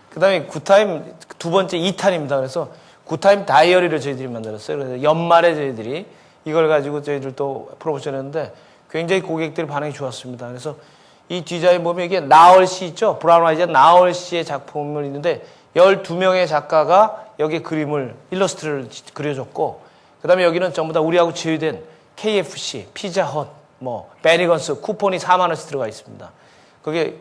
그 다음에 굿타임 두 번째 2탄입니다. 그래서 굿타임 다이어리를 저희들이 만들었어요. 그래서 연말에 저희들이 이걸 가지고 저희들 또 프로모션 했는데 굉장히 고객들의 반응이 좋았습니다. 그래서 이 디자인 보면 이게 나얼 씨 있죠? 브라운 아이즈 나얼 씨의 작품을 있는데 12명의 작가가 여기에 그림을, 일러스트를 그려줬고, 그 다음에 여기는 전부 다 우리하고 제휴된 KFC, 피자헛, 베니건스 쿠폰이 4만원씩 들어가 있습니다. 거기에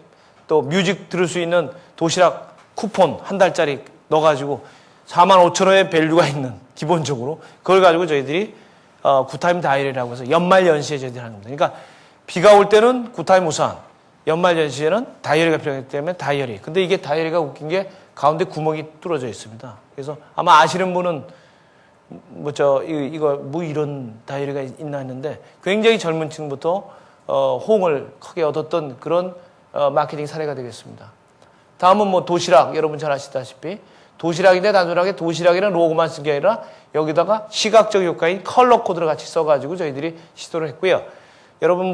또 뮤직 들을 수 있는 도시락 쿠폰 한 달짜리 넣어가지고 45,000원의 밸류가 있는, 기본적으로 그걸 가지고 저희들이 굿타임 다이어리라고 해서 연말 연시에 저희들이 하는 겁니다. 그러니까 비가 올 때는 굿타임 우산, 연말 연시에는 다이어리가 필요하기 때문에 다이어리. 근데 이게 다이어리가 웃긴 게 가운데 구멍이 뚫어져 있습니다. 그래서 아마 아시는 분은 이런 다이어리가 있나 했는데 굉장히 젊은 층부터 호응을 크게 얻었던 그런 마케팅 사례가 되겠습니다. 다음은 도시락, 여러분 잘 아시다시피 도시락인데 단순하게 도시락이라는 로고만 쓴 게 아니라 여기다가 시각적 효과인 컬러 코드를 같이 써가지고 저희들이 시도를 했고요. 여러분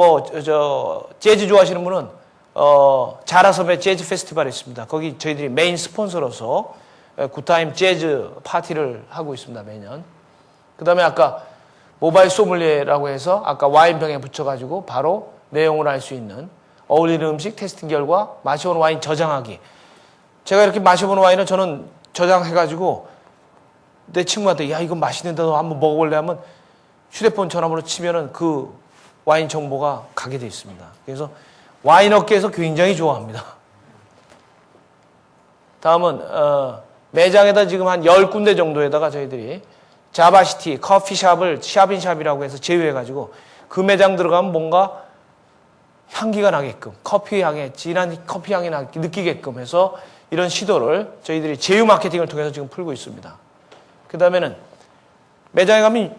재즈 좋아하시는 분은 자라섬에 재즈 페스티벌이 있습니다. 거기 저희들이 메인 스폰서로서 굿타임 재즈 파티를 하고 있습니다, 매년. 그 다음에 아까 모바일 소믈리에라고 해서 아까 와인병에 붙여가지고 바로 내용을 알 수 있는 어울리는 음식 테스팅 결과 마셔본 와인 저장하기. 제가 이렇게 마셔본 와인을 저는 저장해가지고 내 친구한테 야, 이거 맛있는데 너 한번 먹어볼래 하면 휴대폰 전화번호 치면은 그 와인 정보가 가게 돼 있습니다. 그래서 와인 업계에서 굉장히 좋아합니다. 다음은 매장에다 지금 한 10군데 정도에다가 저희들이 자바시티 커피숍을 샵인샵이라고 해서 제휴해가지고 그 매장 들어가면 뭔가 향기가 나게끔, 커피 향에, 진한 커피 향이 느끼게끔 해서 이런 시도를 저희들이 제휴 마케팅을 통해서 지금 풀고 있습니다. 그 다음에는 매장에 가면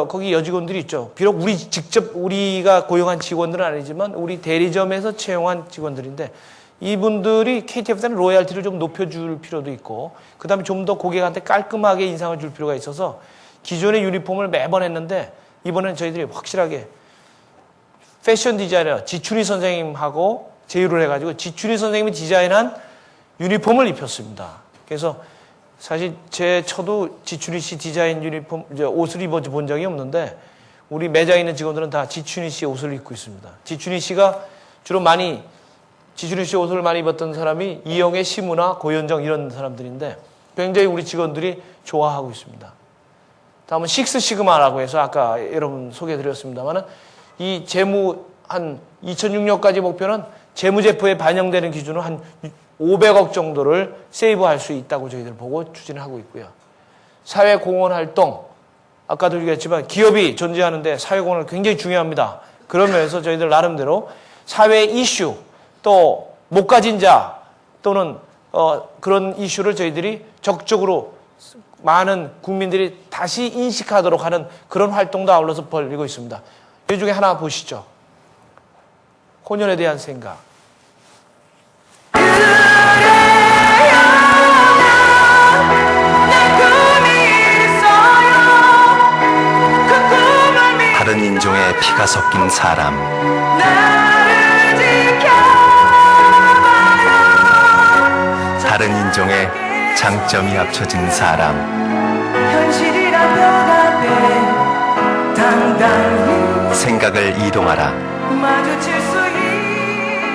거기 여직원들이 있죠. 비록 우리가 고용한 직원들은 아니지만 우리 대리점에서 채용한 직원들인데 이분들이 KTF한테는 로열티를 좀 높여줄 필요도 있고, 그 다음에 좀 더 고객한테 깔끔하게 인상을 줄 필요가 있어서 기존의 유니폼을 매번 했는데 이번에는 저희들이 확실하게 패션 디자이너 지춘희 선생님하고 제휴를 해가지고 지춘희 선생님이 디자인한 유니폼을 입혔습니다. 그래서 사실 저도 지춘희 씨 디자인 유니폼, 옷을 입어본 적이 없는데 우리 매장에 있는 직원들은 다 지춘희 씨의 옷을 입고 있습니다. 지춘희 씨가 지춘희 씨 옷을 많이 입었던 사람이 이영애, 심은하, 고현정 이런 사람들인데 굉장히 우리 직원들이 좋아하고 있습니다. 다음은 식스 시그마라고 해서 아까 여러분 소개해드렸습니다만은 이 재무 한 2006년까지 목표는 재무제표에 반영되는 기준으로 한 500억 정도를 세이브할 수 있다고 저희들 보고 추진하고 있고요. 사회공헌 활동, 아까도 얘기했지만 기업이 존재하는데 사회공헌은 굉장히 중요합니다. 그런 면에서 저희들 나름대로 사회 이슈 또 못 가진 자 또는 그런 이슈를 저희들이 적극적으로 많은 국민들이 다시 인식하도록 하는 그런 활동도 아울러서 벌이고 있습니다. 이 중에 하나 보시죠. 혼혈에 대한 생각. 다른 인종의 피가 섞인 사람. 다른 인종의 장점이 합쳐진 사람. 생각을 이동하라.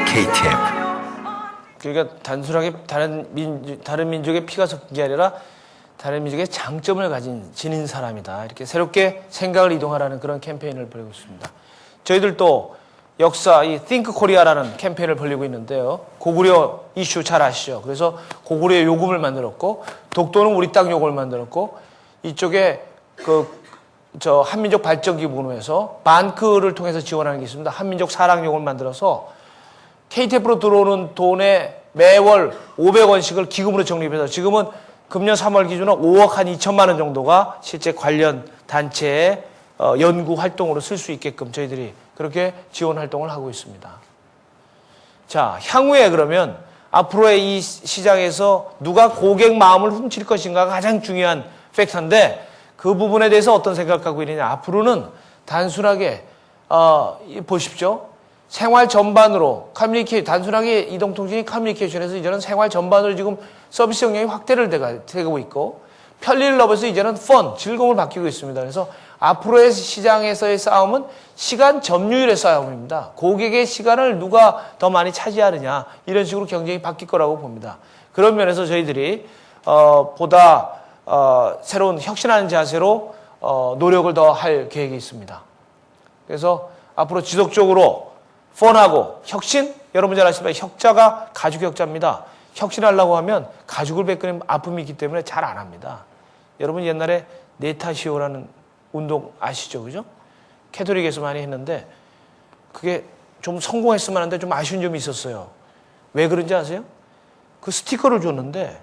KTF. 그러니까 단순하게 다른 민족의 피가 섞인 게 아니라 다른 민족의 장점을 지닌 사람이다. 이렇게 새롭게 생각을 이동하라는 그런 캠페인을 벌이고 있습니다. 저희들도 역사, 이 Think Korea라는 캠페인을 벌이고 있는데요. 고구려 이슈 잘 아시죠? 그래서 고구려 요금을 만들었고, 독도는 우리 땅 요금을 만들었고, 이쪽에 한민족 발전 기금으로해서 반크를 통해서 지원하는 게 있습니다. 한민족 사랑 요금을 만들어서 KTF로 들어오는 돈에 매월 500원씩을 기금으로 적립해서 지금은 금년 3월 기준으로 5억 한 2천만 원 정도가 실제 관련 단체의 연구 활동으로 쓸 수 있게끔 저희들이 그렇게 지원 활동을 하고 있습니다. 자, 향후에 그러면 앞으로의 이 시장에서 누가 고객 마음을 훔칠 것인가가 가장 중요한 팩터인데 그 부분에 대해서 어떤 생각을 갖고 있느냐. 앞으로는 단순하게 보십시오. 생활 전반으로 단순하게 이동통신이 커뮤니케이션에서 이제는 생활 전반으로 지금 서비스 영역이 확대를 되고 있고 편리를 넘어서 이제는 즐거움을 바뀌고 있습니다. 그래서 앞으로의 시장에서의 싸움은 시간 점유율의 싸움입니다. 고객의 시간을 누가 더 많이 차지하느냐 이런 식으로 경쟁이 바뀔 거라고 봅니다. 그런 면에서 저희들이 보다 새로운 혁신하는 자세로 노력을 더 할 계획이 있습니다. 그래서 앞으로 지속적으로 펀하고 혁신, 여러분 잘 아시지만 혁자가 가죽 혁자입니다. 혁신하려고 하면 가죽을 베끼는 아픔이 있기 때문에 잘 안 합니다. 여러분 옛날에 네타시오라는 운동 아시죠? 그죠? 캐톨릭에서 많이 했는데 그게 좀 성공했으면 하는데 좀 아쉬운 점이 있었어요. 왜 그런지 아세요? 그 스티커를 줬는데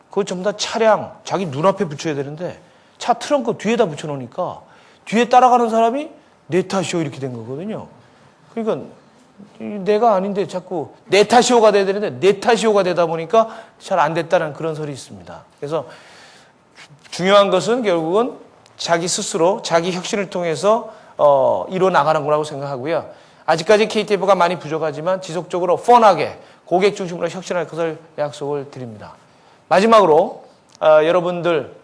그거 전부 다 차량 자기 눈앞에 붙여야 되는데 차 트렁크 뒤에다 붙여놓으니까 뒤에 따라가는 사람이 네타시오 이렇게 된 거거든요. 그러니까 내가 아닌데 자꾸 네타시오가 돼야 되는데 네타시오가 되다 보니까 잘 안 됐다는 그런 설이 있습니다. 그래서 중요한 것은 결국은 자기 스스로 자기 혁신을 통해서 이루어 나가는 거라고 생각하고요. 아직까지 KTF가 많이 부족하지만 지속적으로 펀하게 고객 중심으로 혁신할 것을 약속을 드립니다. 마지막으로 여러분들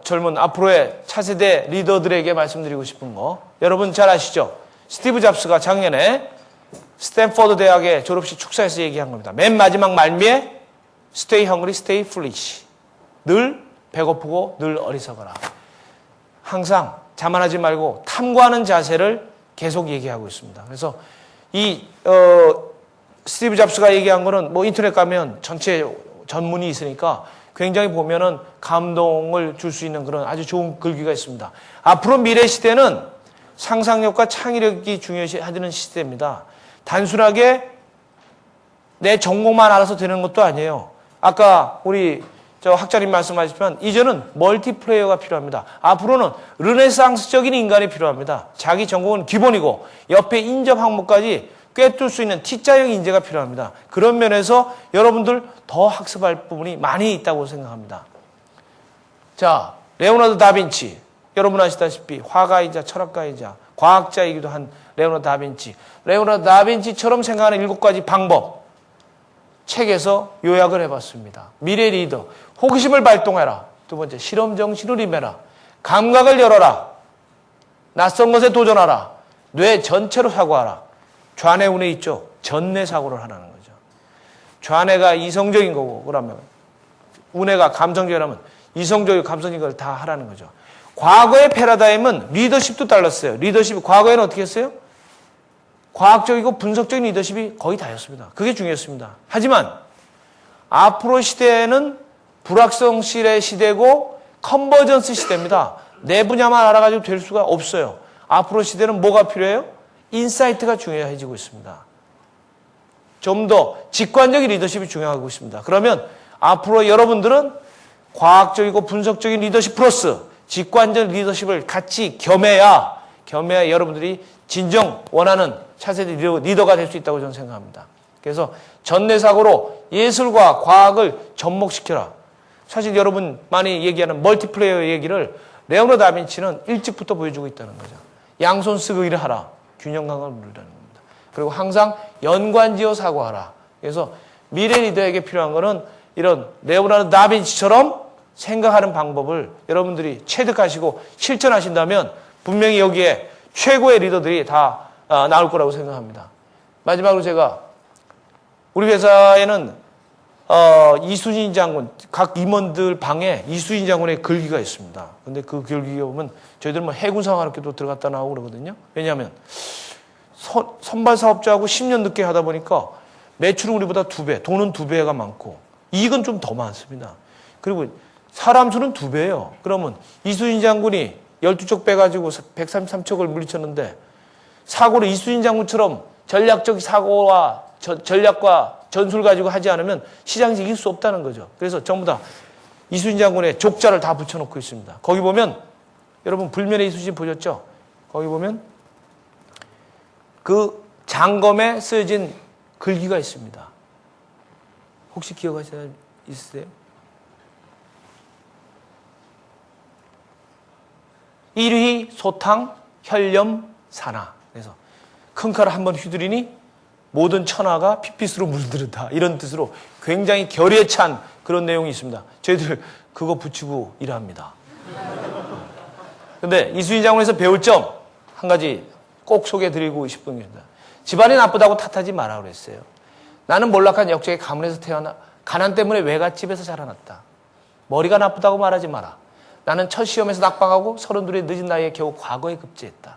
젊은 앞으로의 차세대 리더들에게 말씀드리고 싶은 거 여러분 잘 아시죠? 스티브 잡스가 작년에 스탠퍼드 대학의 졸업식 축사에서 얘기한 겁니다. 맨 마지막 말미에 Stay hungry, stay foolish. 늘 배고프고 늘 어리석어라. 항상 자만하지 말고 탐구하는 자세를 계속 얘기하고 있습니다. 그래서 이 스티브 잡스가 얘기한 거는 뭐 인터넷 가면 전체 전문이 있으니까 굉장히 보면은 감동을 줄 수 있는 그런 아주 좋은 글귀가 있습니다. 앞으로 미래 시대는 상상력과 창의력이 중요하다는 시대입니다. 단순하게 내 전공만 알아서 되는 것도 아니에요. 아까 우리 학자님 말씀하셨지만 이제는 멀티플레이어가 필요합니다. 앞으로는 르네상스적인 인간이 필요합니다. 자기 전공은 기본이고 옆에 인접 항목까지 꿰뚫 수 있는 T자형 인재가 필요합니다. 그런 면에서 여러분들 더 학습할 부분이 많이 있다고 생각합니다. 자, 레오나르도 다빈치. 여러분 아시다시피 화가이자 철학가이자 과학자이기도 한 레오나르도 다빈치. 레오나르도 다빈치처럼 생각하는 7가지 방법. 책에서 요약을 해봤습니다. 미래 리더. 호기심을 발동해라. 두 번째, 실험 정신을 임해라. 감각을 열어라. 낯선 것에 도전하라. 뇌 전체로 사고하라. 좌뇌 우뇌 있죠. 전뇌 사고를 하라는 거죠. 좌뇌가 이성적인 거고 그러면 우뇌가 감성적이라면 이성적이고 감성적인 걸 다 하라는 거죠. 과거의 패러다임은 리더십도 달랐어요. 리더십이 과거에는 어떻게 했어요? 과학적이고 분석적인 리더십이 거의 다였습니다. 그게 중요했습니다. 하지만 앞으로 시대에는 불확성실의 시대고 컨버전스 시대입니다. 내 분야만 알아가지고 될 수가 없어요. 앞으로 시대는 뭐가 필요해요? 인사이트가 중요해지고 있습니다. 좀 더 직관적인 리더십이 중요하고 있습니다. 그러면 앞으로 여러분들은 과학적이고 분석적인 리더십 플러스 직관적 리더십을 같이 겸해야 여러분들이 진정 원하는 차세대 리더가 될 수 있다고 저는 생각합니다. 그래서 전뇌사고로 예술과 과학을 접목시켜라. 사실 여러분 많이 얘기하는 멀티플레이어 얘기를 레오나르도 다빈치는 일찍부터 보여주고 있다는 거죠. 양손 쓰고 일을 하라. 균형 감각을 누리라는 겁니다. 그리고 항상 연관지어 사고하라. 그래서 미래 리더에게 필요한 거는 이런 레오나르도 다빈치처럼 생각하는 방법을 여러분들이 체득하시고 실천하신다면 분명히 여기에 최고의 리더들이 다 나올 거라고 생각합니다. 마지막으로 제가 우리 회사에는 이수진 장군, 각 임원들 방에 이수진 장군의 글귀가 있습니다. 근데 그 글귀에 보면 저희들 뭐 해군사관학교도 들어갔다 나오고 그러거든요. 왜냐하면 선발 사업자하고 10년 늦게 하다 보니까 매출은 우리보다 2배, 돈은 2배가 많고 이익은 좀 더 많습니다. 그리고 사람 수는 2배예요. 그러면 이수진 장군이 12쪽 빼가지고 133척을 물리쳤는데 사고를 이수진 장군처럼 전략적 사고와 전략과 전술 가지고 하지 않으면 시장에서 이길 수 없다는 거죠. 그래서 전부 다 이수진 장군의 족자를 다 붙여놓고 있습니다. 거기 보면 여러분 불면의 이수진 보셨죠? 거기 보면 그 장검에 쓰여진 글귀가 있습니다. 혹시 기억하시는 사람 있으세요? 일휘 소탕 혈렴 산하. 그래서 큰 칼을 한번 휘두르니 모든 천하가 핏빛으로 물들었다. 이런 뜻으로 굉장히 결의에 찬 그런 내용이 있습니다. 저희들 그거 붙이고 일합니다. 근데 이수진 장군에서 배울 점 한 가지 꼭 소개해드리고 싶은 게 있습니다. 집안이 나쁘다고 탓하지 마라 그랬어요. 나는 몰락한 역적의 가문에서 태어나 가난 때문에 외갓집에서 자라났다. 머리가 나쁘다고 말하지 마라. 나는 첫 시험에서 낙방하고 32의 늦은 나이에 겨우 과거에 급제했다.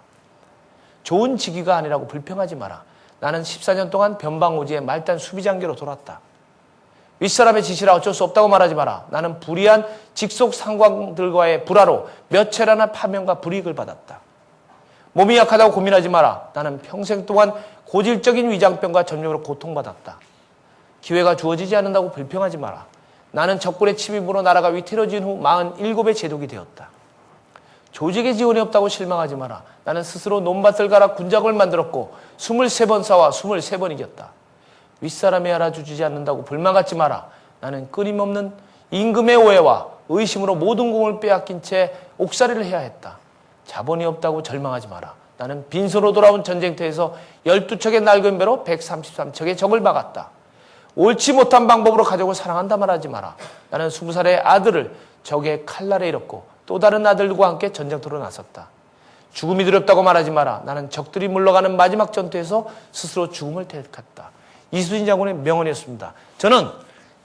좋은 직위가 아니라고 불평하지 마라. 나는 14년 동안 변방오지에 말단 수비장교로 돌았다. 윗사람의 지시라 어쩔 수 없다고 말하지 마라. 나는 불의한 직속 상관들과의 불화로 몇 차례나 파면과 불이익을 받았다. 몸이 약하다고 고민하지 마라. 나는 평생 동안 고질적인 위장병과 전염으로 고통받았다. 기회가 주어지지 않는다고 불평하지 마라. 나는 적군의 침입으로 나라가 위태로워진 후 47의 제독이 되었다. 조직의 지원이 없다고 실망하지 마라. 나는 스스로 논밭을 갈아 군작을 만들었고 23번 싸워 23번 이겼다. 윗사람이 알아주지 않는다고 불만 갖지 마라. 나는 끊임없는 임금의 오해와 의심으로 모든 공을 빼앗긴 채 옥살이를 해야 했다. 자본이 없다고 절망하지 마라. 나는 빈손으로 돌아온 전쟁터에서 12척의 낡은 배로 133척의 적을 막았다. 옳지 못한 방법으로 가족을 사랑한다 말하지 마라. 나는 20살의 아들을 적의 칼날에 잃었고 또 다른 아들과 함께 전쟁터로 나섰다. 죽음이 두렵다고 말하지 마라. 나는 적들이 물러가는 마지막 전투에서 스스로 죽음을 택했다. 이수진 장군의 명언이었습니다. 저는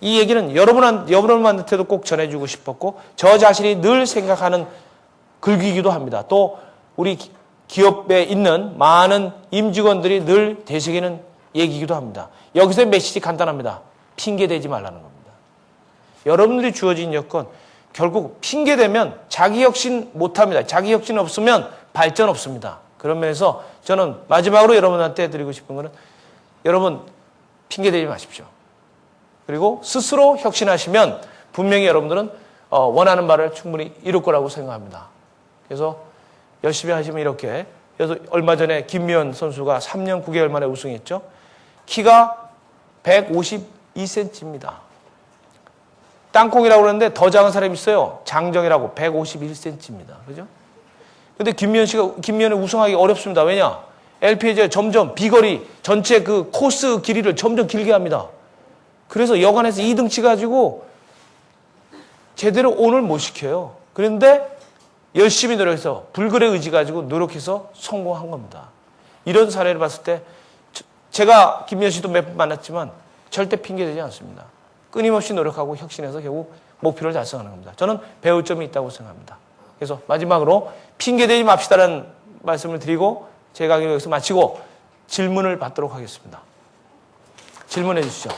이 얘기는 여러분한테도 꼭 전해주고 싶었고 저 자신이 늘 생각하는 글귀이기도 합니다. 또 우리 기업에 있는 많은 임직원들이 늘 되새기는 얘기이기도 합니다. 여기서의 메시지 간단합니다. 핑계대지 말라는 겁니다. 여러분들이 주어진 여건 결국 핑계대면 자기혁신 못합니다. 자기혁신 없으면 발전 없습니다. 그런 면에서 저는 마지막으로 여러분한테 드리고 싶은 거는 여러분 핑계대지 마십시오. 그리고 스스로 혁신하시면 분명히 여러분들은 원하는 바를 충분히 이룰 거라고 생각합니다. 그래서 열심히 하시면 이렇게. 그래서 얼마 전에 김미연 선수가 3년 9개월 만에 우승했죠. 키가 152cm입니다. 땅콩이라고 그러는데 더 작은 사람이 있어요. 장정이라고 151cm입니다. 그죠? 근데 김미연이 우승하기 어렵습니다. 왜냐? LPGA 점점 비거리 전체 그 코스 길이를 점점 길게 합니다. 그래서 여간에서 2등 치가지고 제대로 온을 못 시켜요. 그런데 열심히 노력해서 불굴의 의지 가지고 노력해서 성공한 겁니다. 이런 사례를 봤을 때 제가 김미연 씨도 몇 번 만났지만 절대 핑계대지 않습니다. 끊임없이 노력하고 혁신해서 결국 목표를 달성하는 겁니다. 저는 배울 점이 있다고 생각합니다. 그래서 마지막으로 핑계대지 맙시다라는 말씀을 드리고 제 강의를 여기서 마치고 질문을 받도록 하겠습니다. 질문해 주시죠.